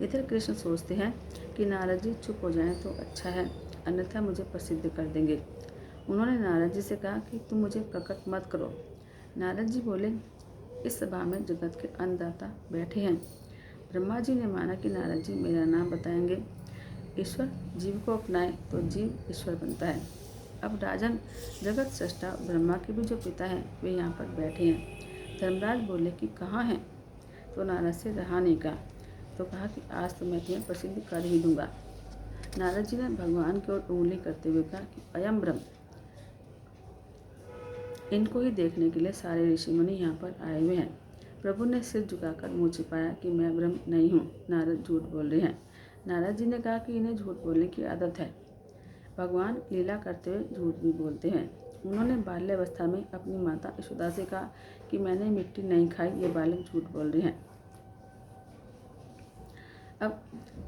इधर कृष्ण सोचते हैं कि नारद जी चुप हो जाएं तो अच्छा है, अन्यथा मुझे प्रसिद्ध कर देंगे। उन्होंने नारद जी से कहा कि तुम मुझे प्रकट मत करो। नारद जी बोले, इस सभा में जगत के अन्नदाता बैठे हैं। ब्रह्मा जी ने माना कि नारद जी मेरा नाम बताएंगे। ईश्वर जीव को अपनाए तो जीव ईश्वर बनता है। अब राजन, जगत सृष्टा ब्रह्मा के भी जो पिता हैं वे यहाँ पर बैठे हैं। धर्मराज बोले कि कहाँ हैं? तो नारद से रहा नहीं कहा, तो कहा कि आज तो मैं तुम्हें प्रसिद्ध कर ही दूंगा। नारद जी ने भगवान की ओर उंगली करते हुए कहा कि अयम ब्रह्म। इनको ही देखने के लिए सारे ऋषि मुनि यहाँ पर आए हुए हैं। प्रभु ने सिर झुकाकर मुँह छिपाया कि मैं ब्रह्म नहीं हूँ, नारद झूठ बोल रहे हैं। नारद जी ने कहा कि इन्हें झूठ बोलने की आदत है, भगवान लीला करते हुए झूठ भी बोलते हैं। उन्होंने बाल्यावस्था में अपनी माता यशोदा से कहा कि मैंने मिट्टी नहीं खाई, ये बालक झूठ बोल रहे हैं। अब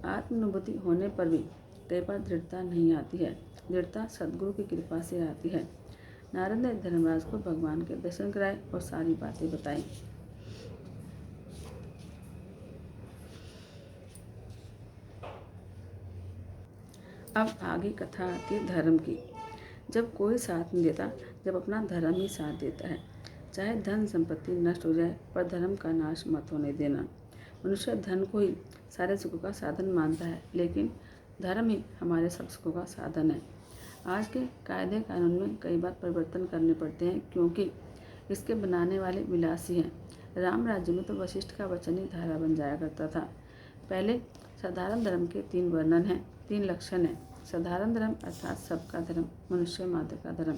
आत्मानुभूति होने पर भी कई बार दृढ़ता नहीं आती है। दृढ़ता सद्गुरु की कृपा से आती है। नारद ने धर्मराज को भगवान के दर्शन कराए और सारी बातें बताई। अब आगे कथा आती है धर्म की। जब कोई साथ नहीं देता, जब अपना धर्म ही साथ देता है, चाहे धन संपत्ति नष्ट हो जाए, पर धर्म का नाश मत होने देना। मनुष्य धन को ही सारे सुखों का साधन मानता है, लेकिन धर्म ही हमारे सब सुखों का साधन है। आज के कायदे कानून में कई बार परिवर्तन करने पड़ते हैं, क्योंकि इसके बनाने वाले विलासी हैं। राम राज्य में तो वशिष्ठ का वचन ही धारा बन जाया करता था। पहले साधारण धर्म के 3 वर्णन हैं, 3 लक्षण हैं। साधारण धर्म अर्थात सबका धर्म, मनुष्य मात्र का धर्म।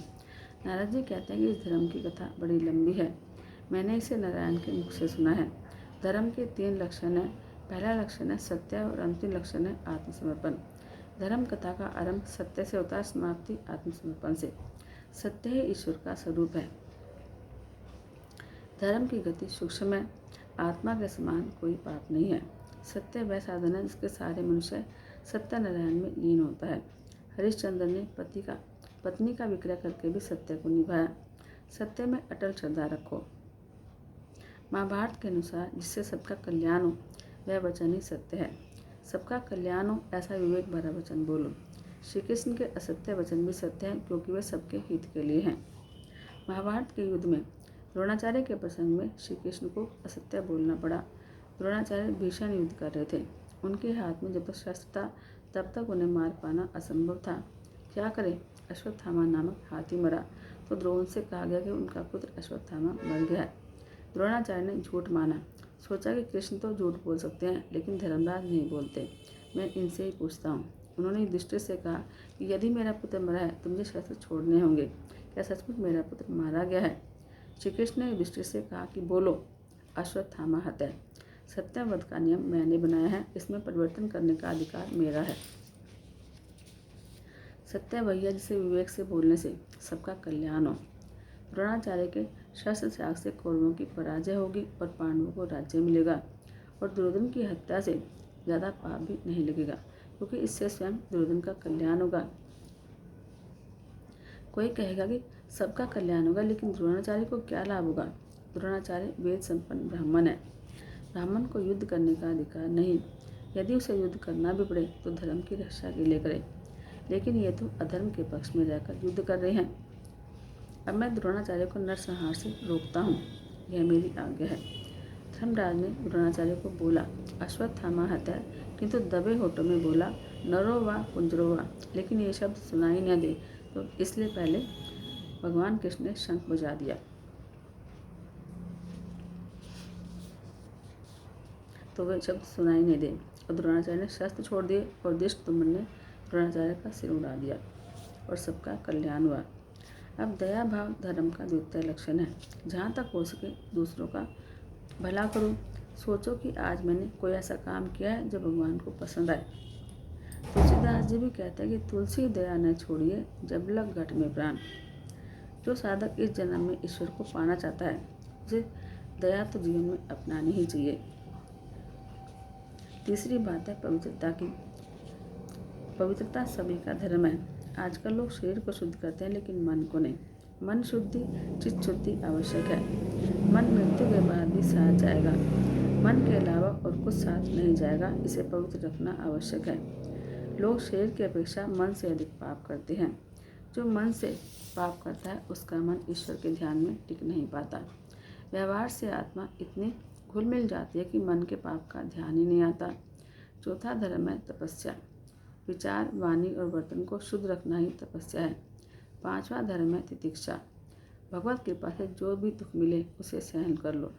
नारद जी कहते हैं कि इस धर्म की कथा बड़ी लंबी है, मैंने इसे नारायण के मुख से सुना है। धर्म के 3 लक्षण हैं। पहला लक्षण है सत्य और अंतिम लक्षण है आत्मसमर्पण। धर्म कथा का आरंभ सत्य से होता है, समाप्ति आत्मसमर्पण से। सत्य ही ईश्वर का स्वरूप है। धर्म की गति सूक्ष्म है, आत्मा के समान कोई पाप नहीं है। सत्य वह साधन है जिसके सारे मनुष्य सत्यनारायण में लीन होता है। हरिश्चंद्र ने पत्नी का विक्रय करके भी सत्य को निभाया। सत्य में अटल श्रद्धा रखो। महाभारत के अनुसार जिससे सबका कल्याण हो वह वचन ही सत्य है। सबका कल्याण हो ऐसा विवेक भरा वचन बोलो। श्री कृष्ण के असत्य वचन भी सत्य हैं, क्योंकि वे सबके हित के लिए हैं। महाभारत के युद्ध में द्रोणाचार्य के प्रसंग में श्री कृष्ण को असत्य बोलना पड़ा। द्रोणाचार्य भीषण युद्ध कर रहे थे, उनके हाथ में जब तक शस्त्र था तब तक उन्हें मार पाना असंभव था। क्या करें? अश्वत्थामा नामक हाथी मरा तो द्रोण से कहा गया कि उनका पुत्र अश्वत्थामा मर गया है। द्रोणाचार्य ने झूठ माना, सोचा कि कृष्ण तो झूठ बोल सकते हैं, लेकिन धर्मराज नहीं बोलते, मैं इनसे ही पूछता हूँ। उन्होंने युधिष्ठिर से कहा कि यदि मेरा पुत्र मरा है तो मुझे शस्त्र छोड़ने होंगे, क्या सचमुच मेरा पुत्र मारा गया है? श्री कृष्ण ने युधिष्ठिर से कहा कि बोलो, अश्वत्थामा हत है। सत्यवध का नियम मैंने बनाया है, इसमें परिवर्तन करने का अधिकार मेरा है। सत्य भैया जिसे विवेक से बोलने से सबका कल्याण हो। द्रोणाचार्य के शस्त्र त्याग से कौरवों की पराजय होगी और पांडवों को राज्य मिलेगा और दुर्योधन की हत्या से ज़्यादा पाप भी नहीं लगेगा, क्योंकि इससे स्वयं दुर्योधन का कल्याण होगा। कोई कहेगा कि सबका कल्याण होगा, लेकिन द्रोणाचार्य को क्या लाभ होगा? द्रोणाचार्य वेद संपन्न ब्राह्मण है। ब्राह्मण को युद्ध करने का अधिकार नहीं। यदि उसे युद्ध करना भी पड़े तो धर्म की रक्षा के लिए करे, लेकिन ये तो अधर्म के पक्ष में रहकर युद्ध कर रहे हैं। अब मैं द्रोणाचार्य को नरसंहार से रोकता हूँ, यह मेरी आज्ञा है। धर्मराज ने द्रोणाचार्य को बोला, अश्वत्थामा हत्या, किंतु दबे होठों में बोला, नरो वा कुंजरो वा, लेकिन ये शब्द सुनाई न दे, तो इसलिए पहले भगवान कृष्ण ने शंख बजा दिया। तो वे शब्द सुनाई नहीं दे और द्रोणाचार्य ने शस्त्र छोड़ दिए और दृष्टद्युम्न ने द्रोणाचार्य का सिर उड़ा दिया और सबका कल्याण हुआ। अब दया भाव धर्म का द्वितीय लक्षण है। जहाँ तक हो सके दूसरों का भला करो। सोचो कि आज मैंने कोई ऐसा काम किया है जो भगवान को पसंद आए। तुलसीदास जी भी कहते हैं कि तुलसी दया न छोड़िए, जब लग घट में प्राण। जो साधक इस जन्म में ईश्वर को पाना चाहता है, उसे दया तो जीवन में अपनानी ही चाहिए। तीसरी बात है पवित्रता की। पवित्रता सभी का धर्म है। आजकल लोग शरीर को शुद्ध करते हैं, लेकिन मन को नहीं। मन शुद्धि, चित्त शुद्धि आवश्यक है। मन मृत्यु के बाद भी साथ जाएगा, मन के अलावा और कुछ साथ नहीं जाएगा। इसे पवित्र रखना आवश्यक है। लोग शरीर की अपेक्षा मन से अधिक पाप करते हैं। जो मन से पाप करता है उसका मन ईश्वर के ध्यान में टिक नहीं पाता। व्यवहार से आत्मा इतनी घुल मिल जाती है कि मन के पाप का ध्यान ही नहीं आता। चौथा धर्म है तपस्या। विचार, वाणी और बर्तन को शुद्ध रखना ही तपस्या है। पांचवा धर्म है तितिक्षा। भगवत कृपा से जो भी दुख मिले उसे सहन कर लो।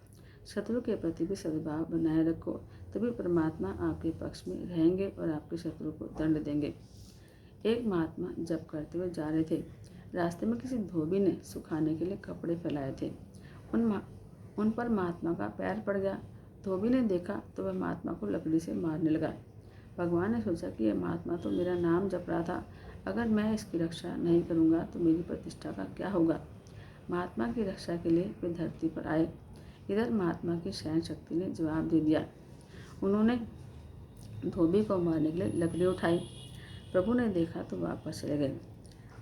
शत्रु के प्रति भी सद्भाव बनाए रखो, तभी परमात्मा आपके पक्ष में रहेंगे और आपके शत्रु को दंड देंगे। एक महात्मा जप करते हुए जा रहे थे। रास्ते में किसी धोबी ने सुखाने के लिए कपड़े फैलाए थे। उन पर महात्मा का पैर पड़ गया। धोबी ने देखा तो वह महात्मा को लकड़ी से मारने लगा। भगवान ने सोचा कि यह महात्मा तो मेरा नाम जप रहा था, अगर मैं इसकी रक्षा नहीं करूँगा तो मेरी प्रतिष्ठा का क्या होगा। महात्मा की रक्षा के लिए वे धरती पर आए। इधर महात्मा की सहन शक्ति ने जवाब दे दिया। उन्होंने धोबी को मारने के लिए लकड़ी उठाई। प्रभु ने देखा तो वापस चले गए।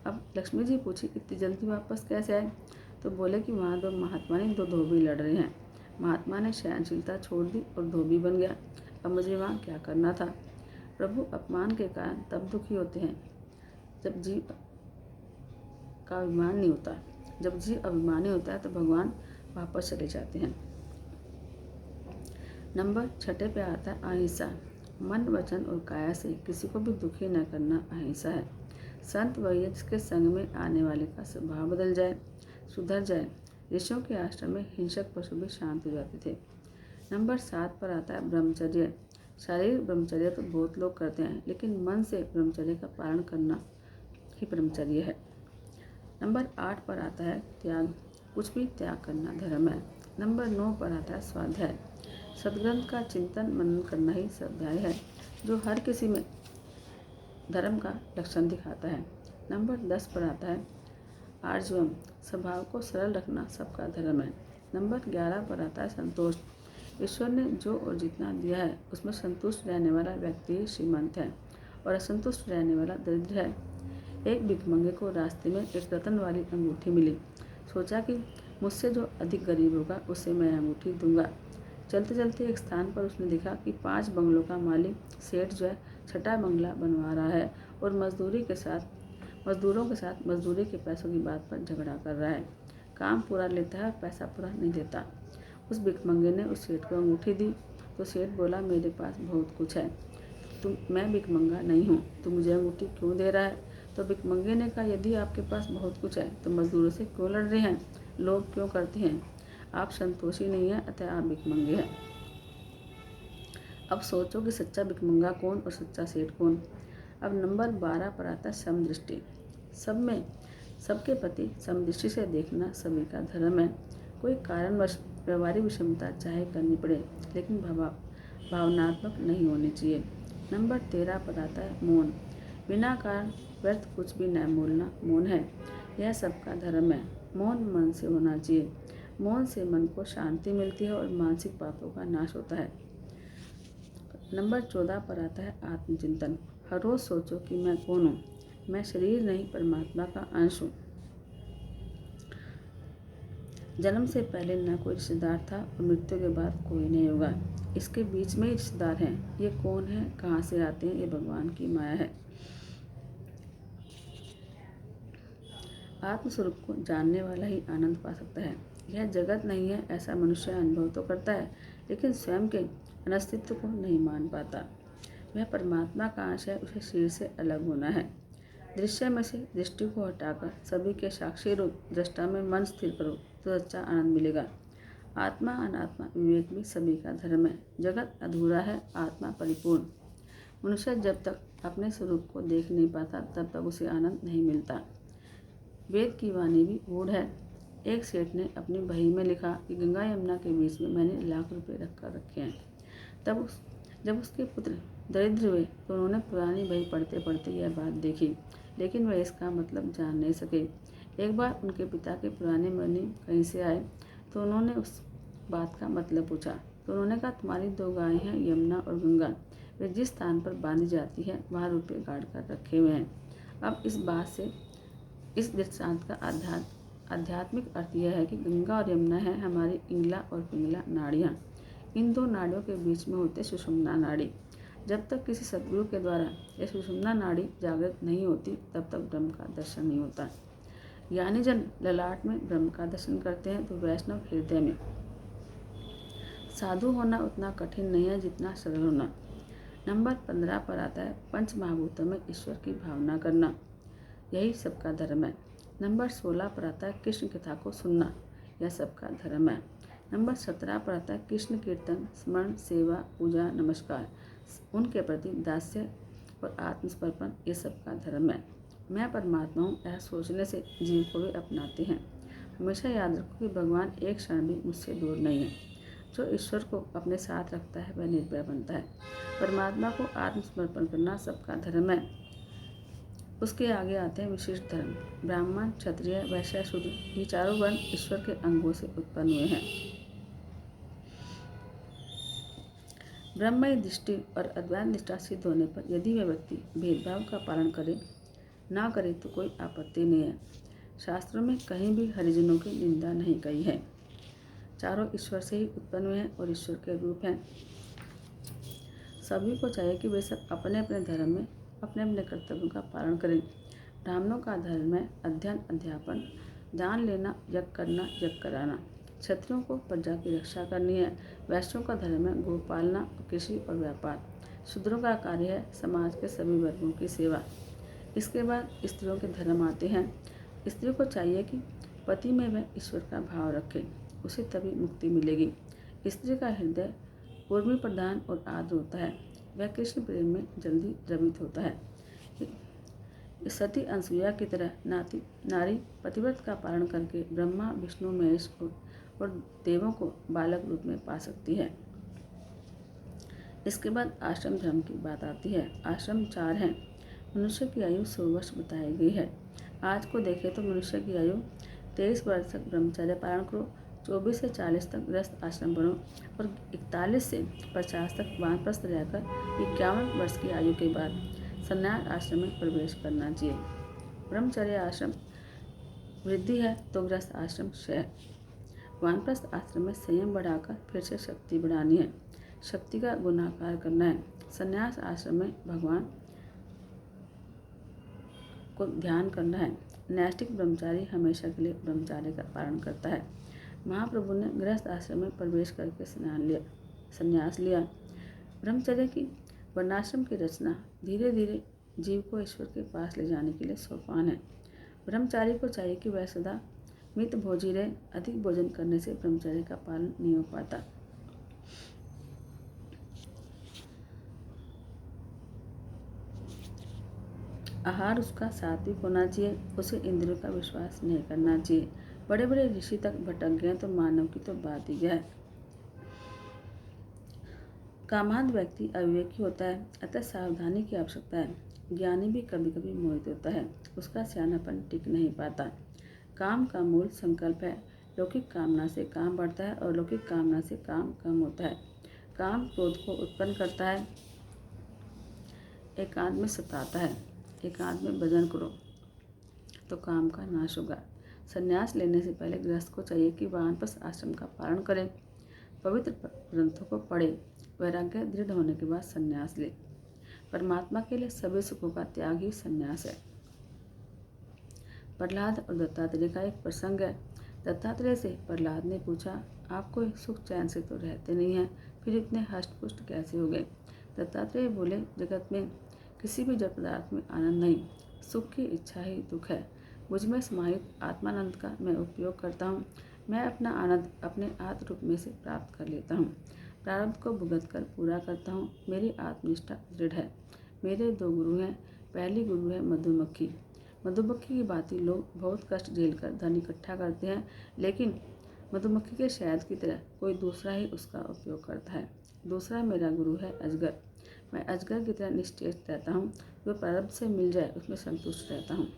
अब लक्ष्मी जी पूछी, इतनी जल्दी वापस कैसे आए? तो बोले कि वहाँ दो महात्मा नहीं, दो धोबी लड़ रहे हैं। महात्मा ने सहनशीलता छोड़ दी और धोबी बन गया। अब मुझे वहाँ क्या करना था? प्रभु अपमान के कारण तब दुखी होते हैं जब जीव का अभिमान नहीं होता। जब जीव अभिमानी होता है तो भगवान वापस चले जाते हैं। नंबर 6 पे आता है अहिंसा। मन, वचन और काया से किसी को भी दुखी न करना अहिंसा है। संत वैद्य के संग में आने वाले का स्वभाव बदल जाए, सुधर जाए। ऋषियों के आश्रम में हिंसक पशु भी शांत हो जाते थे। नंबर 7 पर आता है ब्रह्मचर्य। शारीरिक ब्रह्मचर्य तो बहुत लोग करते हैं, लेकिन मन से ब्रह्मचर्य का पालन करना ही ब्रह्मचर्य है। नंबर 8 पर आता है त्याग। कुछ भी त्याग करना धर्म है। नंबर 9 पर आता है स्वाध्याय। सदग्रंथ का चिंतन मनन करना ही स्वाध्याय है, जो हर किसी में धर्म का लक्षण दिखाता है। नंबर 10 पर आता है आर्जवम। स्वभाव को सरल रखना सबका धर्म है। नंबर 11 पर आता है संतोष। ईश्वर ने जो और जितना दिया है उसमें संतुष्ट रहने वाला व्यक्ति ही श्रीमंत है और असंतुष्ट रहने वाला दरिद्र है। एक भिखमंगे को रास्ते में एक रतन वाली अंगूठी मिली। सोचा कि मुझसे जो अधिक गरीब होगा उसे मैं अंगूठी दूंगा। चलते चलते एक स्थान पर उसने देखा कि 5 बंगलों का मालिक सेठ जो है 6ठा बंगला बनवा रहा है और मजदूरों के साथ मजदूरी के पैसों की बात पर झगड़ा कर रहा है। काम पूरा लेता है, पैसा पूरा नहीं देता। उस भिखमंगे ने उस सेठ को अंगूठी दी तो सेठ बोला, मेरे पास बहुत कुछ है, मैं भिखमंगा नहीं हूँ, तो मुझे अंगूठी क्यों दे रहा है? तो भिखमंगे ने कहा, यदि आपके पास बहुत कुछ है तो मजदूरों से क्यों लड़ रहे हैं, लोभ क्यों करते हैं? आप संतोषी नहीं हैं, अतः आप भिखमंगे हैं। अब सोचो कि सच्चा भिखमंगा कौन और सच्चा सेठ कौन। अब नंबर 12 पर आता है समदृष्टि। सबके प्रति समदृष्टि से देखना सभी का धर्म है। कोई कारणवश व्यवहारिक विषमता चाहे करनी पड़े, लेकिन भावनात्मक नहीं होनी चाहिए। नंबर 13 पर आता है मौन। बिना कारण व्यर्थ कुछ भी न बोलना मौन है। यह सबका धर्म है। मौन मन से होना चाहिए। मौन से मन को शांति मिलती है और मानसिक पापों का नाश होता है। नंबर 14 पर आता है आत्मचिंतन। हर रोज सोचो कि मैं कौन हूँ। मैं शरीर नहीं, परमात्मा का अंश हूँ। जन्म से पहले न कोई रिश्तेदार था और मृत्यु के बाद कोई नहीं होगा। इसके बीच में ही रिश्तेदार हैं। ये कौन है, कहाँ से आते हैं? ये भगवान की माया है। आत्मस्वरूप को जानने वाला ही आनंद पा सकता है। यह जगत नहीं है, ऐसा मनुष्य अनुभव तो करता है, लेकिन स्वयं के अस्तित्व को नहीं मान पाता। वह परमात्मा का अंश है, उसे शरीर से अलग होना है। दृश्य में से दृष्टि को हटाकर सभी के साक्षी रूप दृष्टा में मन स्थिर करो तो सच्चा आनंद मिलेगा। आत्मा अनात्मा विवेक भी सभी का धर्म है। जगत अधूरा है, आत्मा परिपूर्ण। मनुष्य जब तक अपने स्वरूप को देख नहीं पाता तब तक उसे आनंद नहीं मिलता। वेद की वाणी भी गूढ़ है। एक सेठ ने अपनी बही में लिखा कि गंगा यमुना के बीच में मैंने लाख रुपए रखे हैं। जब उसके पुत्र दरिद्र हुए तो उन्होंने पुरानी बही पढ़ते पढ़ते यह बात देखी, लेकिन वह इसका मतलब जान नहीं सके। एक बार उनके पिता के पुराने मनी कहीं से आए तो उन्होंने उस बात का मतलब पूछा। तो उन्होंने कहा, तुम्हारी 2 गायें हैं, यमुना और गंगा। वे जिस स्थान पर बांधी जाती है वहाँ रुपये गाड़ कर रखे हुए हैं। अब इस बात से इस दृष्टांत का आध्यात्मिक अर्थ यह है कि गंगा और यमुना है हमारी इंगला और पिंगला नाड़ियाँ। इन 2 नाड़ियों के बीच में होते सुषुम्ना नाड़ी। जब तक किसी सद्गुरु के द्वारा यह सुषुम्ना नाड़ी जागृत नहीं होती तब तक ब्रह्म का दर्शन नहीं होता। यानी जन ललाट में ब्रह्म का दर्शन करते हैं तो वैष्णव हृदय में। साधु होना उतना कठिन नहीं है जितना सरल होना। नंबर 15 पर आता है पंच महाभूतों में ईश्वर की भावना करना। यही सबका धर्म है। नंबर 16 पर आता है कृष्ण कथा को सुनना। यह सबका धर्म है। नंबर 17 पर आता है कृष्ण कीर्तन, स्मरण, सेवा, पूजा, नमस्कार, उनके प्रति दास्य और आत्मसमर्पण, ये सबका धर्म है। मैं परमात्मा हूँ, ऐसा सोचने से जीव को वे अपनाते हैं। हमेशा याद रखो कि भगवान एक क्षण भी मुझसे दूर नहीं है। जो ईश्वर को अपने साथ रखता है वह निर्भय बनता है। परमात्मा को आत्मसमर्पण करना सबका धर्म है। उसके आगे आते हैं विशिष्ट धर्म। ब्राह्मण, क्षत्रिय, वैश्य, शूद्र, ये चारों वर्ण ईश्वर के अंगों से उत्पन्न हुए हैं। ब्रह्मय दृष्टि और अद्वैत निष्ठा सिद्ध होने पर यदि वह व्यक्ति भेदभाव का पालन करे ना करे तो कोई आपत्ति नहीं है। शास्त्रों में कहीं भी हरिजनों की निंदा नहीं कही है। चारों ईश्वर से ही उत्पन्न हुए हैं और ईश्वर के रूप हैं। सभी को चाहिए कि वे सब अपने अपने धर्म में अपने अपने कर्तव्यों का पालन करें। ब्राह्मणों का धर्म है अध्ययन, अध्यापन, दान लेना, यज्ञ करना, यज्ञ कराना। क्षत्रियों को प्रजा की रक्षा करनी है। वैश्यों का धर्म है गोपालना, कृषि और व्यापार। शूद्रों का कार्य है समाज के सभी वर्गों की सेवा। इसके बाद स्त्रियों के धर्म आते हैं। स्त्री को चाहिए कि पति में वह ईश्वर का भाव रखे, उसे तभी मुक्ति मिलेगी। स्त्री का हृदय उर्मी प्रधान और आर्द्र होता है। वह कृष्ण प्रेम में जल्दी द्रवित होता है। सती अनसुईया की तरह नारी पतिव्रत का पालन करके ब्रह्मा, विष्णु, महेश को और देवों को बालक रूप में पा सकती है। इसके बाद आश्रम धर्म की बात आती है। आश्रम 4 हैं। मनुष्य की आयु 100 वर्ष बताई गई है। आज को देखें तो मनुष्य की आयु 23 वर्ष तक ब्रह्मचर्य पालन करो, 24 से 40 तक गृहस्थ आश्रम बनो और 41 से 50 तक वानप्रस्थ रहकर 51 वर्ष की आयु के बाद संन्यास आश्रम में प्रवेश करना चाहिए। ब्रह्मचर्य आश्रम वृद्धि है तो गृहस्थ आश्रम क्षय। वानप्रस्थ आश्रम में संयम बढ़ाकर फिर से शक्ति बढ़ानी है, शक्ति का गुणाकार करना है। संन्यास आश्रम में भगवान को ध्यान करना है। नैष्ठिक ब्रह्मचारी हमेशा के लिए ब्रह्मचार्य का पालन करता है। महाप्रभु ने गृहस्थ आश्रम में प्रवेश करके संन्यास लिया। ब्रह्मचर्य की वर्णाश्रम की रचना धीरे धीरे जीव को ईश्वर के पास ले जाने के लिए सोपान है। ब्रह्मचारी को चाहिए कि वह सदा मित भोजी रहे। अधिक भोजन करने से ब्रह्मचर्य का पालन नहीं हो पाता। आहार उसका सात्विक होना चाहिए। उसे इंद्रियों का विश्वास नहीं करना चाहिए। बड़े बड़े ऋषि तक भटक गए तो मानव की तो बात ही क्या है। कामांध व्यक्ति अविवेकी होता है, अतः सावधानी की आवश्यकता है। ज्ञानी भी कभी कभी मोहित होता है, उसका सियानापन टिक नहीं पाता। काम का मूल संकल्प है। लौकिक कामना से काम बढ़ता है और लौकिक कामना से काम कम होता है। काम क्रोध को उत्पन्न करता है, एकांत में सताता है। एकांत में भजन करो तो काम का नाश होगा। संन्यास लेने से पहले गृहस्थ को चाहिए कि वानप्रस्थ आश्रम का पालन करे, पवित्र ग्रंथों को पढ़े, वैराग्य दृढ़ होने के बाद संन्यास ले। परमात्मा के लिए सभी सुखों का त्याग ही संन्यास है। प्रहलाद और दत्तात्रेय का एक प्रसंग है। दत्तात्रेय से प्रहलाद ने पूछा, आप कोई सुख चैन से तो रहते नहीं हैं, फिर इतने हष्ट पुष्ट कैसे हो गए? दत्तात्रेय बोले, जगत में किसी भी जड़ पदार्थ में आनंद नहीं, सुख की इच्छा ही दुख है। मुझ में समाहित आत्मानंद का मैं उपयोग करता हूँ। मैं अपना आनंद अपने आत्म रूप में से प्राप्त कर लेता हूँ। प्रारब्ध को भुगत कर पूरा करता हूँ। मेरी आत्मनिष्ठा दृढ़ है। मेरे 2 गुरु हैं। पहली गुरु है मधुमक्खी। मधुमक्खी की भांति लोग बहुत कष्ट झेलकर धन इकट्ठा करते हैं, लेकिन मधुमक्खी के शहद की तरह कोई दूसरा ही उसका उपयोग करता है। दूसरा मेरा गुरु है अजगर। मैं अजगर की तरह निश्चेष रहता हूँ। जो प्रारब्ध से मिल जाए उसमें संतुष्ट रहता हूँ।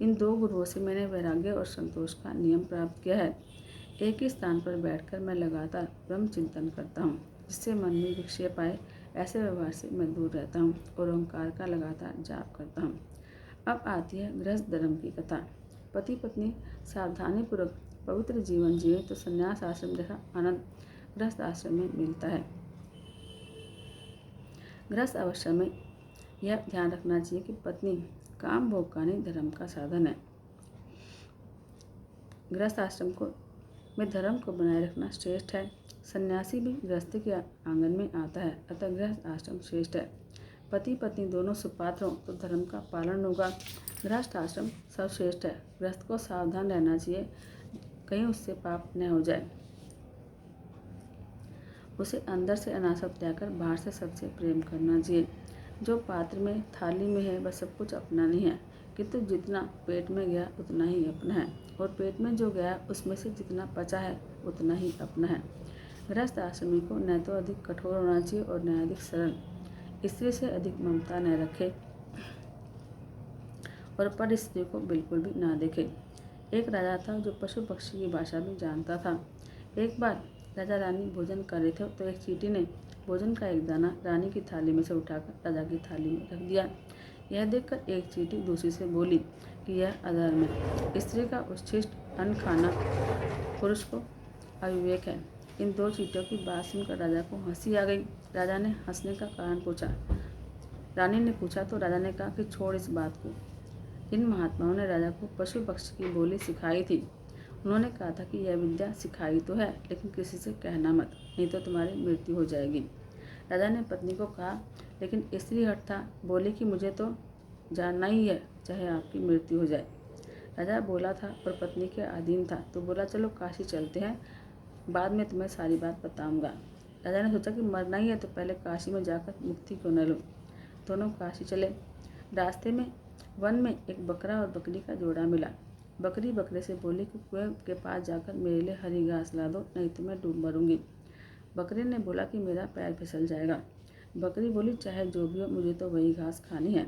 इन 2 गुरुओं से मैंने वैराग्य और संतोष का नियम प्राप्त किया है। एक ही स्थान पर बैठकर मैं लगातार ब्रह्म चिंतन करता हूँ, जिससे मन में विक्षेप आए। ऐसे व्यवहार से मैं दूर रहता हूँ और ओंकार का लगातार जाप करता हूँ। अब आती है गृहस्थ धर्म की कथा। पति पत्नी सावधानीपूर्वक पवित्र जीवन जिए तो संन्यास आश्रम जैसा आनंद गृहस्थ आश्रम में मिलता है। गृहस्थ अवस्था में यह ध्यान रखना चाहिए कि पत्नी काम भोग का नहीं, धर्म का साधन है। गृहस्थ आश्रम को में धर्म को बनाए रखना श्रेष्ठ है। सन्यासी भी गृहस्थी के आंगन में आता है, अतः गृहस्थ आश्रम श्रेष्ठ है। पति पत्नी दोनों सुपात्र हों तो धर्म का पालन होगा। गृहस्थ आश्रम सर्वश्रेष्ठ है। गृहस्थ को सावधान रहना चाहिए, कहीं उससे पाप न हो जाए। उसे अंदर से अनासक्त त्याग कर बाहर से सबसे प्रेम करना चाहिए। जो पात्र में थाली में है वह सब कुछ अपना नहीं है, किंतु जितना पेट में गया उतना ही अपना है, और पेट में जो गया उसमें से जितना बचा है उतना ही अपना है। गृहस्थ आश्रमी को न तो अधिक कठोर होना चाहिए और न अधिक सरल। स्त्री से अधिक ममता न रखे और पर स्त्री को बिल्कुल भी ना देखे। एक राजा था जो पशु पक्षी की भाषा भी जानता था। एक बार राजा रानी भोजन कर रहे थे तो एक चींटी ने भोजन का एक दाना रानी की थाली में से उठाकर राजा की थाली में रख दिया। यह देखकर एक चींटी दूसरी से बोली कि यह अधर्म है। स्त्री का उच्छिष्ट अन्न खाना पुरुष को अविवेक है। इन 2 चींटियों की बात सुनकर राजा को हंसी आ गई। राजा ने हंसने का कारण पूछा। रानी ने पूछा तो राजा ने कहा कि छोड़ इस बात को। इन महात्माओं ने राजा को पशु पक्षी की बोली सिखाई थी। उन्होंने कहा था कि यह विद्या सिखाई तो है, लेकिन किसी से कहना मत, नहीं तो तुम्हारी मृत्यु हो जाएगी। राजा ने पत्नी को कहा, लेकिन स्त्री हठ था, बोली कि मुझे तो जानना ही है, चाहे आपकी मृत्यु हो जाए। राजा बोला था और पत्नी के अधीन था, तो बोला चलो काशी चलते हैं, बाद में तुम्हें सारी बात बताऊंगा। राजा ने सोचा कि मरना ही है तो पहले काशी में जाकर मुक्ति क्यों न लो। दोनों काशी चले। रास्ते में वन में एक बकरा और बकरी का जोड़ा मिला। बकरी बकरे से बोली कि कुएं के पास जाकर मेरे लिए हरी घास ला दो, नहीं तो मैं डूब मरूंगी। बकरे ने बोला कि मेरा पैर फिसल जाएगा। बकरी बोली चाहे जो भी हो, मुझे तो वही घास खानी है।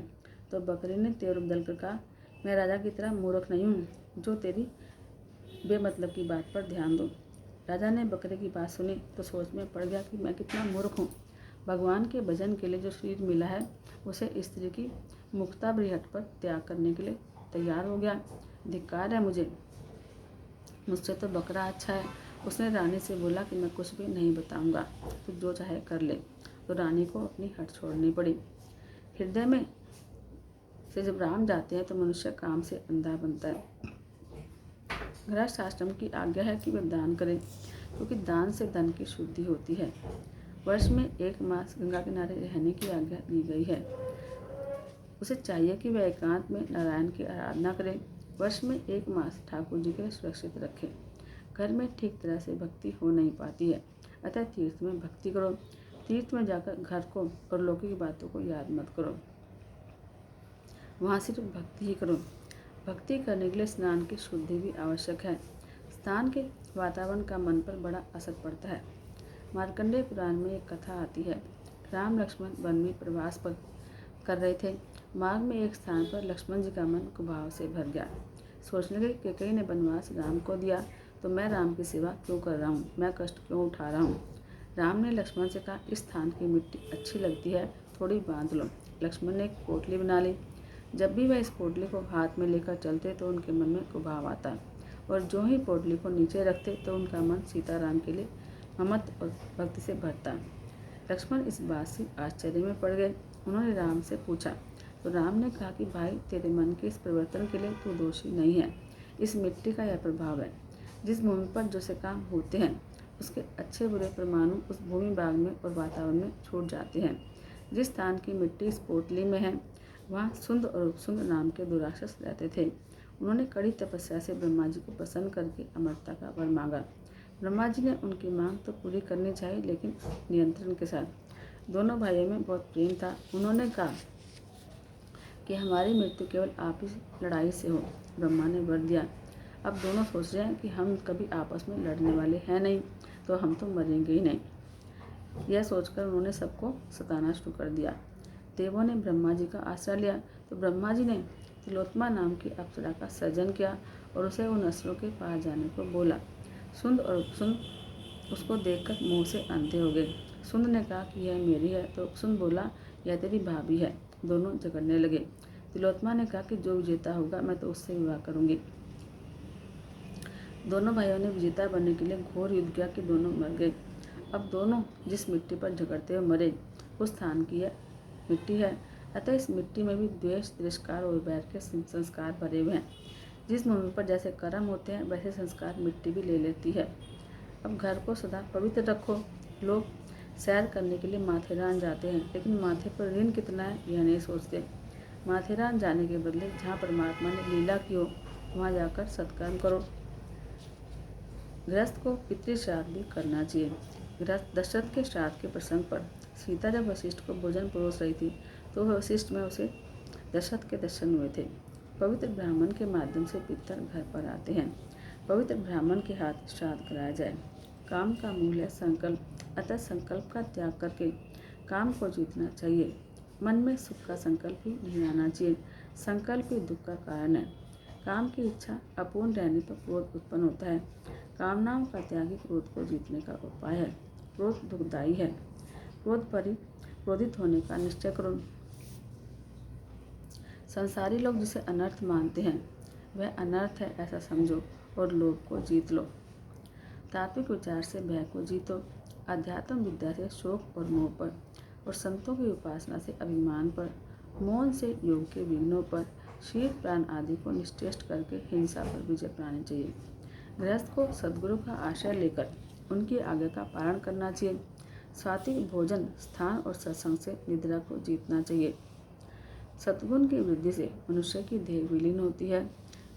तो बकरी ने तेवर बदल कर कहा, मैं राजा की तरह मूर्ख नहीं हूँ जो तेरी बेमतलब की बात पर ध्यान दूँ। राजा ने बकरे की बात सुनी तो सोच में पड़ गया कि मैं कितना मूर्ख हूँ। भगवान के भजन के लिए जो शरीर मिला है उसे स्त्री की मुक्ता बृहट पर त्याग करने के लिए तैयार हो गया। धिक्कार है मुझसे तो बकरा अच्छा है। उसने रानी से बोला कि मैं कुछ भी नहीं बताऊंगा, तो जो चाहे कर ले। तो रानी को अपनी हट छोड़नी पड़ी। हृदय में से जब राम जाते हैं तो मनुष्य काम से अंधा बनता है। गृहस्थ आश्रम की आज्ञा है कि वे दान करें, क्योंकि दान से धन की शुद्धि होती है। वर्ष में 1 मास गंगा किनारे रहने की आज्ञा दी गई है। उसे चाहिए कि वह एकांत में नारायण की आराधना करें। वर्ष में 1 मास ठाकुर जी के सुरक्षित रखें। घर में ठीक तरह से भक्ति हो नहीं पाती है, अतः तीर्थ में भक्ति करो। तीर्थ में जाकर घर को और लौकिक बातों को याद मत करो, वहाँ सिर्फ भक्ति ही करो। भक्ति करने के लिए स्नान की शुद्धि भी आवश्यक है। स्थान के वातावरण का मन पर बड़ा असर पड़ता है। मार्कंडेय पुराण में एक कथा आती है। राम लक्ष्मण वन में प्रवास पर कर रहे थे। मार्ग में एक स्थान पर लक्ष्मण जी का मन कुभाव से भर गया। सोचने लगे कि कैकेयी ने वनवास राम को दिया, तो मैं राम की सेवा क्यों कर रहा हूँ, मैं कष्ट क्यों उठा रहा हूँ। राम ने लक्ष्मण से कहा, इस स्थान की मिट्टी अच्छी लगती है, थोड़ी बांध लो। लक्ष्मण ने एक पोटली बना ली। जब भी वह इस पोटली को हाथ में लेकर चलते तो उनके मन में उभाव आता, और जो ही पोटली को नीचे रखते तो उनका मन सीताराम के लिए ममत्व और भक्ति से भरता। लक्ष्मण इस बात से आश्चर्य में पड़ गए। उन्होंने राम से पूछा तो राम ने कहा कि भाई, तेरे मन के इस परिवर्तन के लिए तू दोषी नहीं है। इस मिट्टी का यह प्रभाव है। जिस भूमि पर जो से काम होते हैं उसके अच्छे बुरे परमाणु उस भूमि भाग में और वातावरण में छूट जाते हैं। जिस स्थान की मिट्टी इस पोटली में है वहाँ सुंद और उपसुंद नाम के दो राक्षस रहते थे। उन्होंने कड़ी तपस्या से ब्रह्मा जी को प्रसन्न करके अमरता का वर मांगा। ब्रह्मा जी ने उनकी मांग तो पूरी करनी चाहिए, लेकिन नियंत्रण के साथ। दोनों भाइयों में बहुत प्रेम था। उन्होंने कहा कि हमारी मृत्यु केवल आप ही लड़ाई से हो। ब्रह्मा ने वर दिया। अब दोनों सोच रहे हैं कि हम कभी आपस में लड़ने वाले हैं नहीं, तो हम तो मरेंगे ही नहीं। यह सोचकर उन्होंने सबको सताना शुरू कर दिया। देवों ने ब्रह्मा जी का आश्रय लिया तो ब्रह्मा जी ने तिलोत्तमा नाम की अप्सरा का सर्जन किया और उसे उन असुरों के पास जाने को बोला। सुंद और उपसुंद उसको देखकर मुंह से अंधे हो गए। सुंद ने कहा कि यह मेरी है, तो उपसुंद बोला यह तेरी भाभी है। दोनों झगड़ने लगे। तिलोत्तमा ने कहा कि जो विजेता होगा मैं तो उससे विवाह करूंगी। दोनों भाइयों ने विजेता बनने के लिए घोर युद्ध किया कि दोनों मर गए। अब दोनों जिस मिट्टी पर झगड़ते हुए मरे उस स्थान की यह मिट्टी है, अतः इस मिट्टी में भी द्वेष, तिरस्कार और बैर के संस्कार भरे हुए हैं। जिस भूमि पर जैसे कर्म होते हैं वैसे संस्कार मिट्टी भी ले लेती है। अब घर को सदा पवित्र रखो। लोग सैर करने के लिए माथेरान जाते हैं, लेकिन माथे पर ऋण कितना है यह नहीं सोचते। माथेरान जाने के बदले जहाँ परमात्मा ने लीला की हो वहाँ जाकर सत्कर्म करो। गृहस्थ को पितृ श्राद्ध भी करना चाहिए। गृहस्थ दशरथ के श्राद्ध के प्रसंग पर सीता जब वशिष्ठ को भोजन परोस रही थी तो वशिष्ठ में उसे दशरथ के दर्शन हुए थे। पवित्र ब्राह्मण के माध्यम से पितर घर पर आते हैं। पवित्र ब्राह्मण के हाथ श्राद्ध कराया जाए। काम का मूल है संकल्प, अतः संकल्प का त्याग करके काम को जीतना चाहिए। मन में सुख का संकल्प ही नहीं आना चाहिए। संकल्प ही दुख का कारण है। काम की इच्छा अपूर्ण रहने पर क्रोध उत्पन्न होता है। कामनाओं का त्याग ही क्रोध को जीतने का उपाय है। क्रोध दुखदायी है। क्रोध पर ही क्रोधित होने का निश्चय करो। संसारी लोग जिसे अनर्थ मानते हैं वह अनर्थ है ऐसा समझो और लोभ को जीत लो। तात्विक विचार से भय को जीतो। अध्यात्म विद्या से शोक और मोह पर, और संतों की उपासना से अभिमान पर, मौन से योग के विघ्नों पर, शील प्राण आदि को निश्चेष्ट करके हिंसा पर विजय पानी चाहिए। गृहस्थ को सद्गुरु का आश्रय लेकर उनकी आज्ञा का पालन करना चाहिए। सात्विक भोजन, स्थान और सत्संग से निद्रा को जीतना चाहिए। सद्गुण की वृद्धि से मनुष्य की देह विलीन होती है।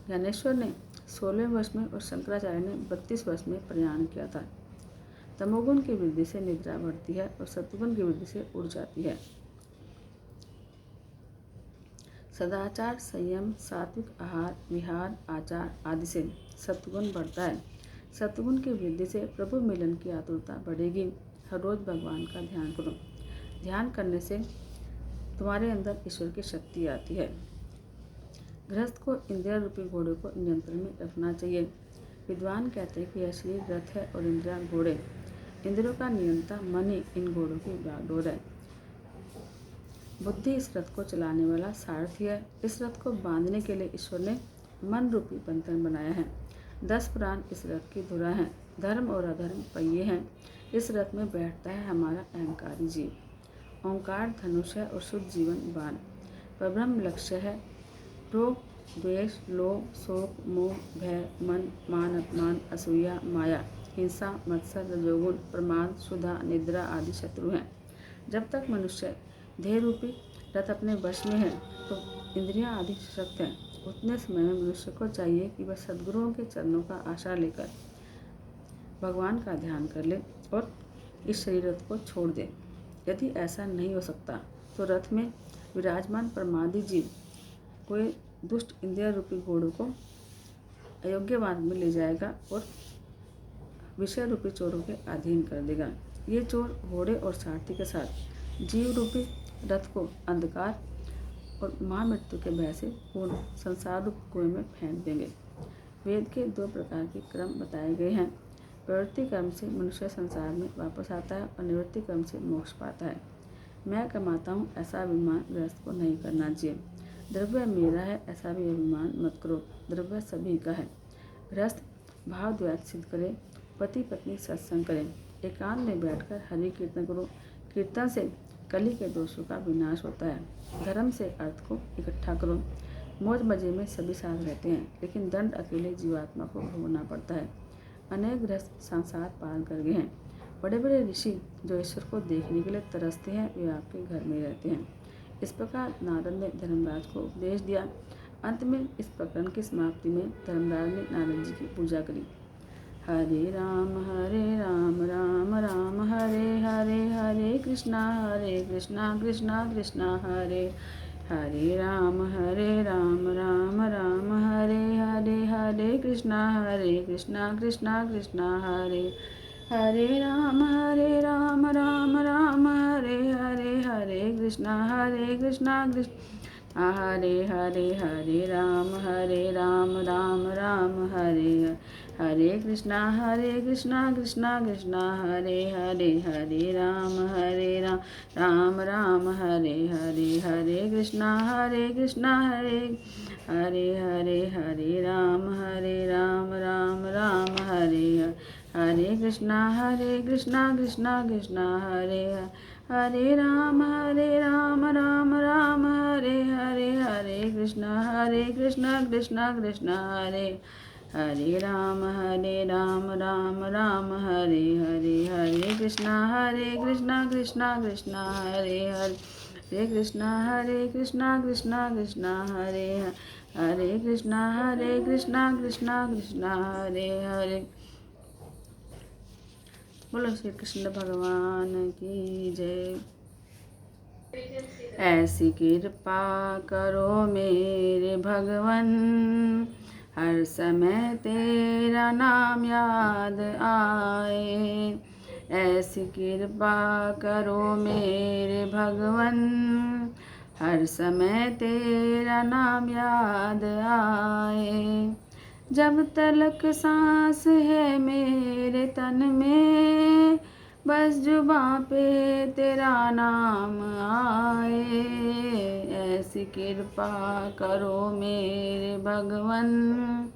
ज्ञानेश्वर ने 16वें वर्ष में और शंकराचार्य ने 32 वर्ष में प्रयाण किया था। तमोगुण की वृद्धि से निद्रा बढ़ती है और सत्वगुण की वृद्धि से उड़ जाती है। सदाचार, संयम, सात्विक आहार, विहार, आचार आदि से सत्वगुण बढ़ता है। सत्वगुण की वृद्धि से प्रभु मिलन की आतुरता बढ़ेगी। हर रोज भगवान का ध्यान करो। ध्यान करने से तुम्हारे अंदर ईश्वर की शक्ति आती है। गृहस्थ को इंद्रिय रूपी घोड़े को नियंत्रण में रखना चाहिए। विद्वान कहते हैं कि यह शरीर रथ है और इंद्रियां घोड़े। इंद्रियों का नियंता मन ही इन घोड़ों की बागडोर है। बुद्धि इस रथ को चलाने वाला सारथी है। इस रथ को बांधने के लिए ईश्वर ने मन रूपी बंधन बनाया है। 10 प्राण इस रथ की धुरा हैं। धर्म और अधर्म पहिए हैं। इस रथ में बैठता है हमारा अहंकारी जीव। ओंकार धनुष है और शुद्ध जीवन बाण। परब्रह्म लक्ष्य है। रोग, द्वेष, लोभ, शोक, मोह, भय, मन, मान, अपमान, असूया, माया, हिंसा, मत्सर, रजोगुण, प्रमाद, क्षुधा, निद्रा आदि शत्रु हैं। जब तक मनुष्य देह रूपी रथ अपने वश में है तो इंद्रियां आदि सशक्त हैं। उतने समय में मनुष्य को चाहिए कि वह सद्गुरुओं के चरणों का आश्रय लेकर भगवान का ध्यान कर ले और इस शरीर रथ को छोड़ दे। यदि ऐसा नहीं हो सकता तो रथ में विराजमान प्रमादी जीव कोई दुष्ट इंद्रिय रूपी घोड़ों को अयोग्य मार्ग में ले जाएगा और विषय रूपी चोरों के अधीन कर देगा। ये चोर घोड़े और सारथी के साथ जीव रूपी रथ को अंधकार और महामृत्यु के भय से पूर्ण संसार रूप कुएं में फेंक देंगे। वेद के 2 प्रकार के क्रम बताए गए हैं। प्रवृत्ति कर्म से मनुष्य संसार में वापस आता है और निवृत्ति कर्म से मोक्ष पाता है। मैं कमाता हूँ ऐसा अभिमान गृहस्थ को नहीं करना चाहिए। द्रव्य मेरा है ऐसा भी अभिमान मत करो, द्रव्य सभी का है। गृहस्थ भाव द्वैत सिद्ध करे, पति पत्नी सत्संग करें, एकांत में बैठकर हरि कीर्तन करो। कीर्तन से कली के दोषों का विनाश होता है। धर्म से अर्थ को इकट्ठा करो। मौज मजे में सभी साथ रहते हैं, लेकिन दंड अकेले जीवात्मा को भोगना पड़ता है। अनेक गृहस्थ संसार पार कर गए हैं। बड़े बड़े ऋषि जो ईश्वर को देखने के लिए तरसते हैं, वे आपके घर में रहते हैं। इस प्रकार नारद ने धर्मराज को उपदेश दिया। अंत में इस प्रकरण की समाप्ति में धर्मराज ने नारद जी की पूजा करी। हरे राम राम राम हरे हरे, हरे कृष्णा कृष्णा कृष्णा हरे हरे राम राम राम हरे हरे, हरे कृष्णा कृष्णा कृष्णा हरे हरे राम राम हरे हरे, हरे कृष्णा कृष्णा हरे हरे, हरे राम राम हरे हरे कृष्णा कृष्णा हरे हरे, हरे राम राम हरे हरे, हरे कृष्णा हरे हरे हरे, हरे राम राम हरे हरे कृष्णा कृष्णा हरे हरे राम राम हरे हरे, हरे कृष्णा कृष्णा हरे हरे राम राम हरे हरे, हरे कृष्णा कृष्णा हरे हरे कृष्णा कृष्णा हरे हरे कृष्णा कृष्णा हरे हरे। बोलो श्री कृष्ण भगवान की जय। ऐसी कृपा करो मेरे भगवन, हर समय तेरा नाम याद आए। ऐसी कृपा करो मेरे भगवन, हर समय तेरा नाम याद आए। जब तलक सांस है मेरे तन में, बस जुबां पे तेरा नाम आए। ऐसी कृपा करो मेरे भगवन,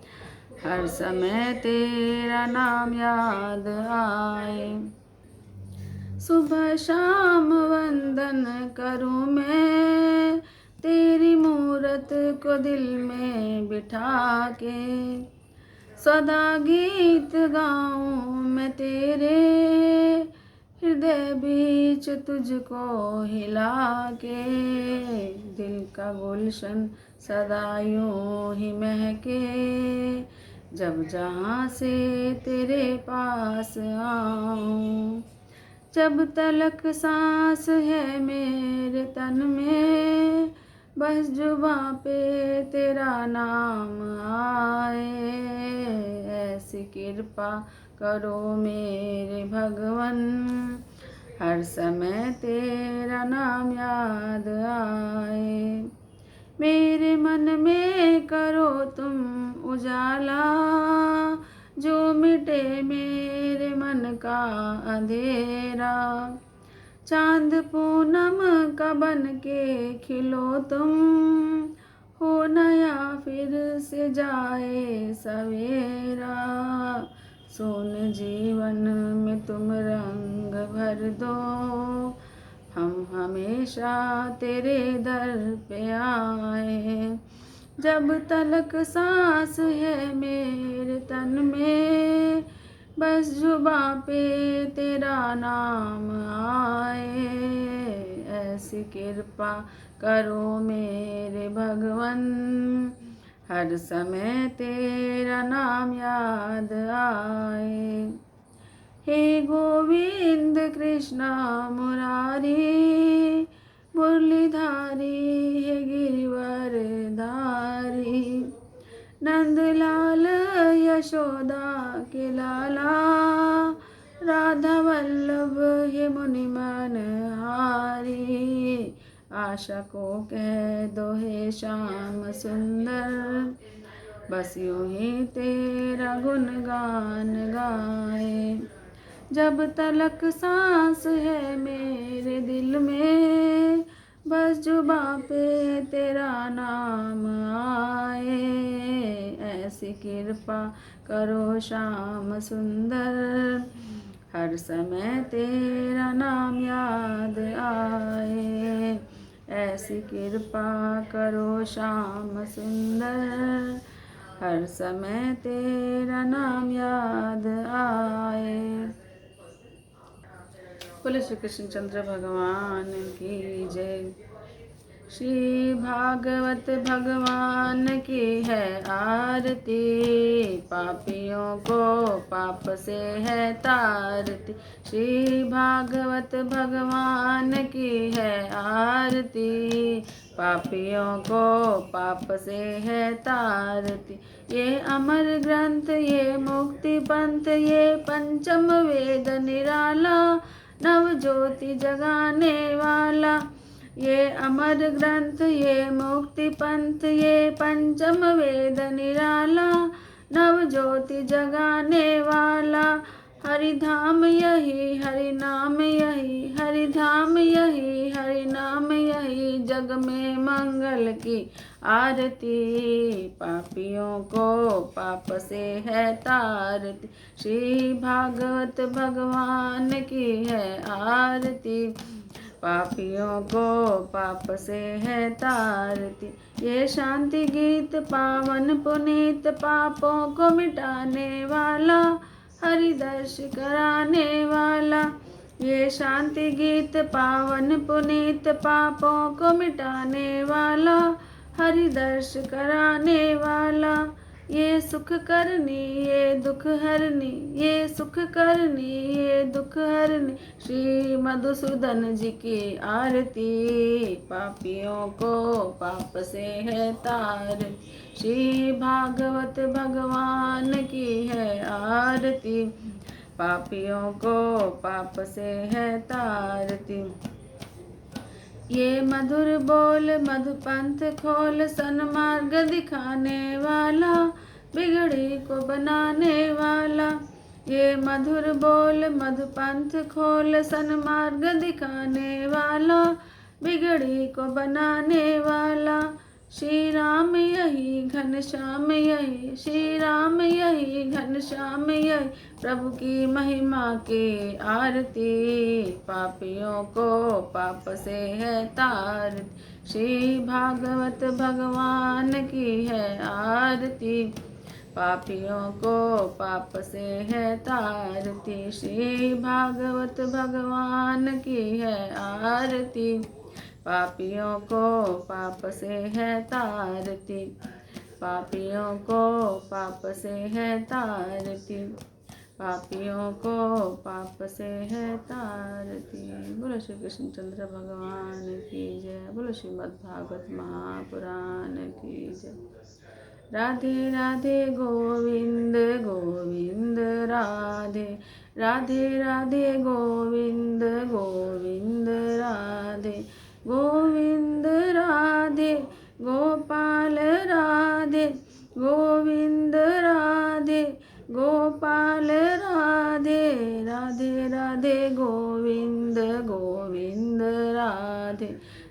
हर समय तेरा नाम याद आए। सुबह शाम वंदन करूं मैं, तेरी मूरत को दिल में बिठा के। सदा गीत गाऊं मैं तेरे, हृदय बीच तुझको हिला के। दिल का गुलशन सदा यूं ही महके, जब जहाँ से तेरे पास आऊं। जब तलक सांस है मेरे तन में, बस जुबां पे तेरा नाम आए। ऐसी कृपा करो मेरे भगवन, हर समय तेरा नाम याद आए। मेरे मन में करो तुम उजाला, जो मिटे मेरे मन का अंधेरा। चांद पूनम का बन के खिलो तुम, हो नया फिर से जाए सवेरा। सोन जीवन में तुम रंग भर दो, हम हमेशा तेरे दर पे आए। जब तलक सांस है मेरे तन में, बस जुबां पे तेरा नाम आए। ऐसी कृपा करो मेरे भगवन, हर समय तेरा नाम याद आए। हे गोविंद कृष्ण मुरारी, मुरलीधारी है गिरिवर धारी। नंदलाल यशोदा के लाला, राधा वल्लभ है मुनि मनहारी। आशा को कह दो हे श्याम सुंदर, बस यूं ही तेरा गुणगान गाए। जब तलक सांस है मेरे दिल में, बस जुबां पे तेरा नाम आए। ऐसी कृपा करो श्याम सुंदर, हर समय तेरा नाम याद आए। ऐसी कृपा करो श्याम सुंदर, हर समय तेरा नाम याद आए। बोले श्री कृष्ण चंद्र भगवान की जय। श्री भागवत भगवान की है आरती, पापियों को पाप से है तारती। श्री भागवत भगवान की है आरती, पापियों को पाप से है तारती। ये अमर ग्रंथ, ये मुक्ति पंथ, ये पंचम वेद निराला, नव ज्योति जगाने वाला। ये अमर ग्रंथ, ये मुक्ति पंथ, ये पंचम वेद निराला, नव ज्योति जगाने वाला। हरि धाम यही, हरि नाम यही, हरि धाम यही, हरि नाम यही, जग में मंगल की आरती। पापियों को पाप से है तारती, श्री भागवत भगवान की है आरती। पापियों को पाप से है तारती। ये शांति गीत पावन पुनीत, पापों को मिटाने वाला, हरि दर्श कराने वाला। ये शांति गीत पावन पुनीत, पापों को मिटाने वाला, हरि दर्श कराने वाला। ये सुख करनी, ये दुख हरनी, ये सुख करनी, ये दुख हरनी, श्री मधुसूदन जी की आरती। पापियों को पाप से है तारती, श्री भागवत भगवान की है आरती। पापियों को पाप से है तारती। ये मधुर बोल मधुपंथ खोल, सन्मार्ग दिखाने वाला, बिगड़ी को बनाने वाला। ये मधुर बोल मधुपंथ खोल, सन्मार्ग दिखाने वाला, बिगड़ी को बनाने वाला। श्री राम यही घनश्याम यही, श्री राम यही घनश्याम यही, प्रभु की महिमा की आरती। पापियों को पाप से है तारती, श्री भागवत भगवान की है आरती। पापियों को पाप से है तारती, श्री भागवत भगवान की है आरती। पापियों को पाप से है तारती, पापियों को पाप से है तारती, पापियों को पाप से है तारती। बोलो श्री कृष्ण चंद्र भगवान की जय। बोलो श्रीमद् भागवत महापुराण की जय। राधे राधे गोविंद गोविंद राधे, राधे राधे गोविंद गोविंद राधे, गोविंद राधे गोपाल राधे, गोविंद राधे गोपाल राधे, राधे राधे गोविंद गोविंद राधे,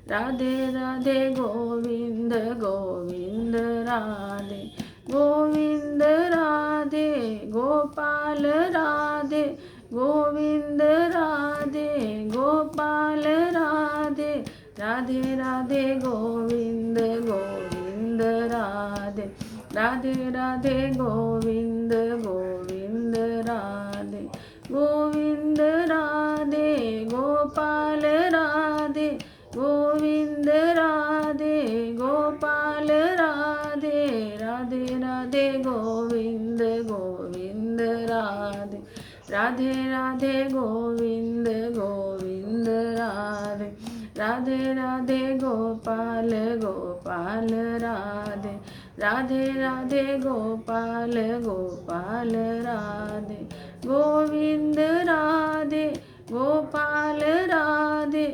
राधे राधे गोविंद गोविंद राधे, गोविंद राधे गोपाल राधे, गोविंद राधे गोपाल राधे, राधे राधे गोविंद गोविंद राधे, राधे राधे गोविंद गोविंद राधे, गोविंद राधे गोपाल राधे, गोविंद राधे गोपाल राधे, राधे राधे गोविंद गोविंद राधे, राधे राधे गोविंद गोविंद राधे, राधे राधे गोपाल गोपाल राधे, राधे राधे गोपाल गोपाल राधे, गोविंद राधे गोपाल राधे,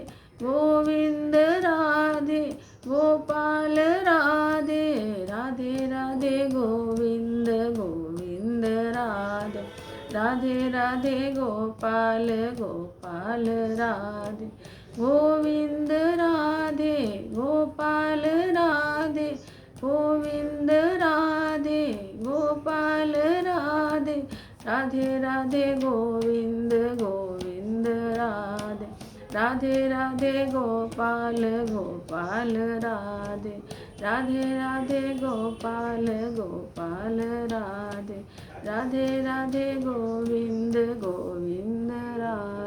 गोविंद राधे गोपाल राधे राधे राधे गोविंद गोविंद राधे राधे राधे गोपाल गोपाल राधे गोविंद राधे गोपाल राधे गोविंद राधे गोपाल राधे राधे राधे गोविंद गोविंद राधे राधे राधे गोपाल गोपाल राधे राधे राधे गोपाल गोपाल राधे राधे राधे गोविंद गोविंद राधे।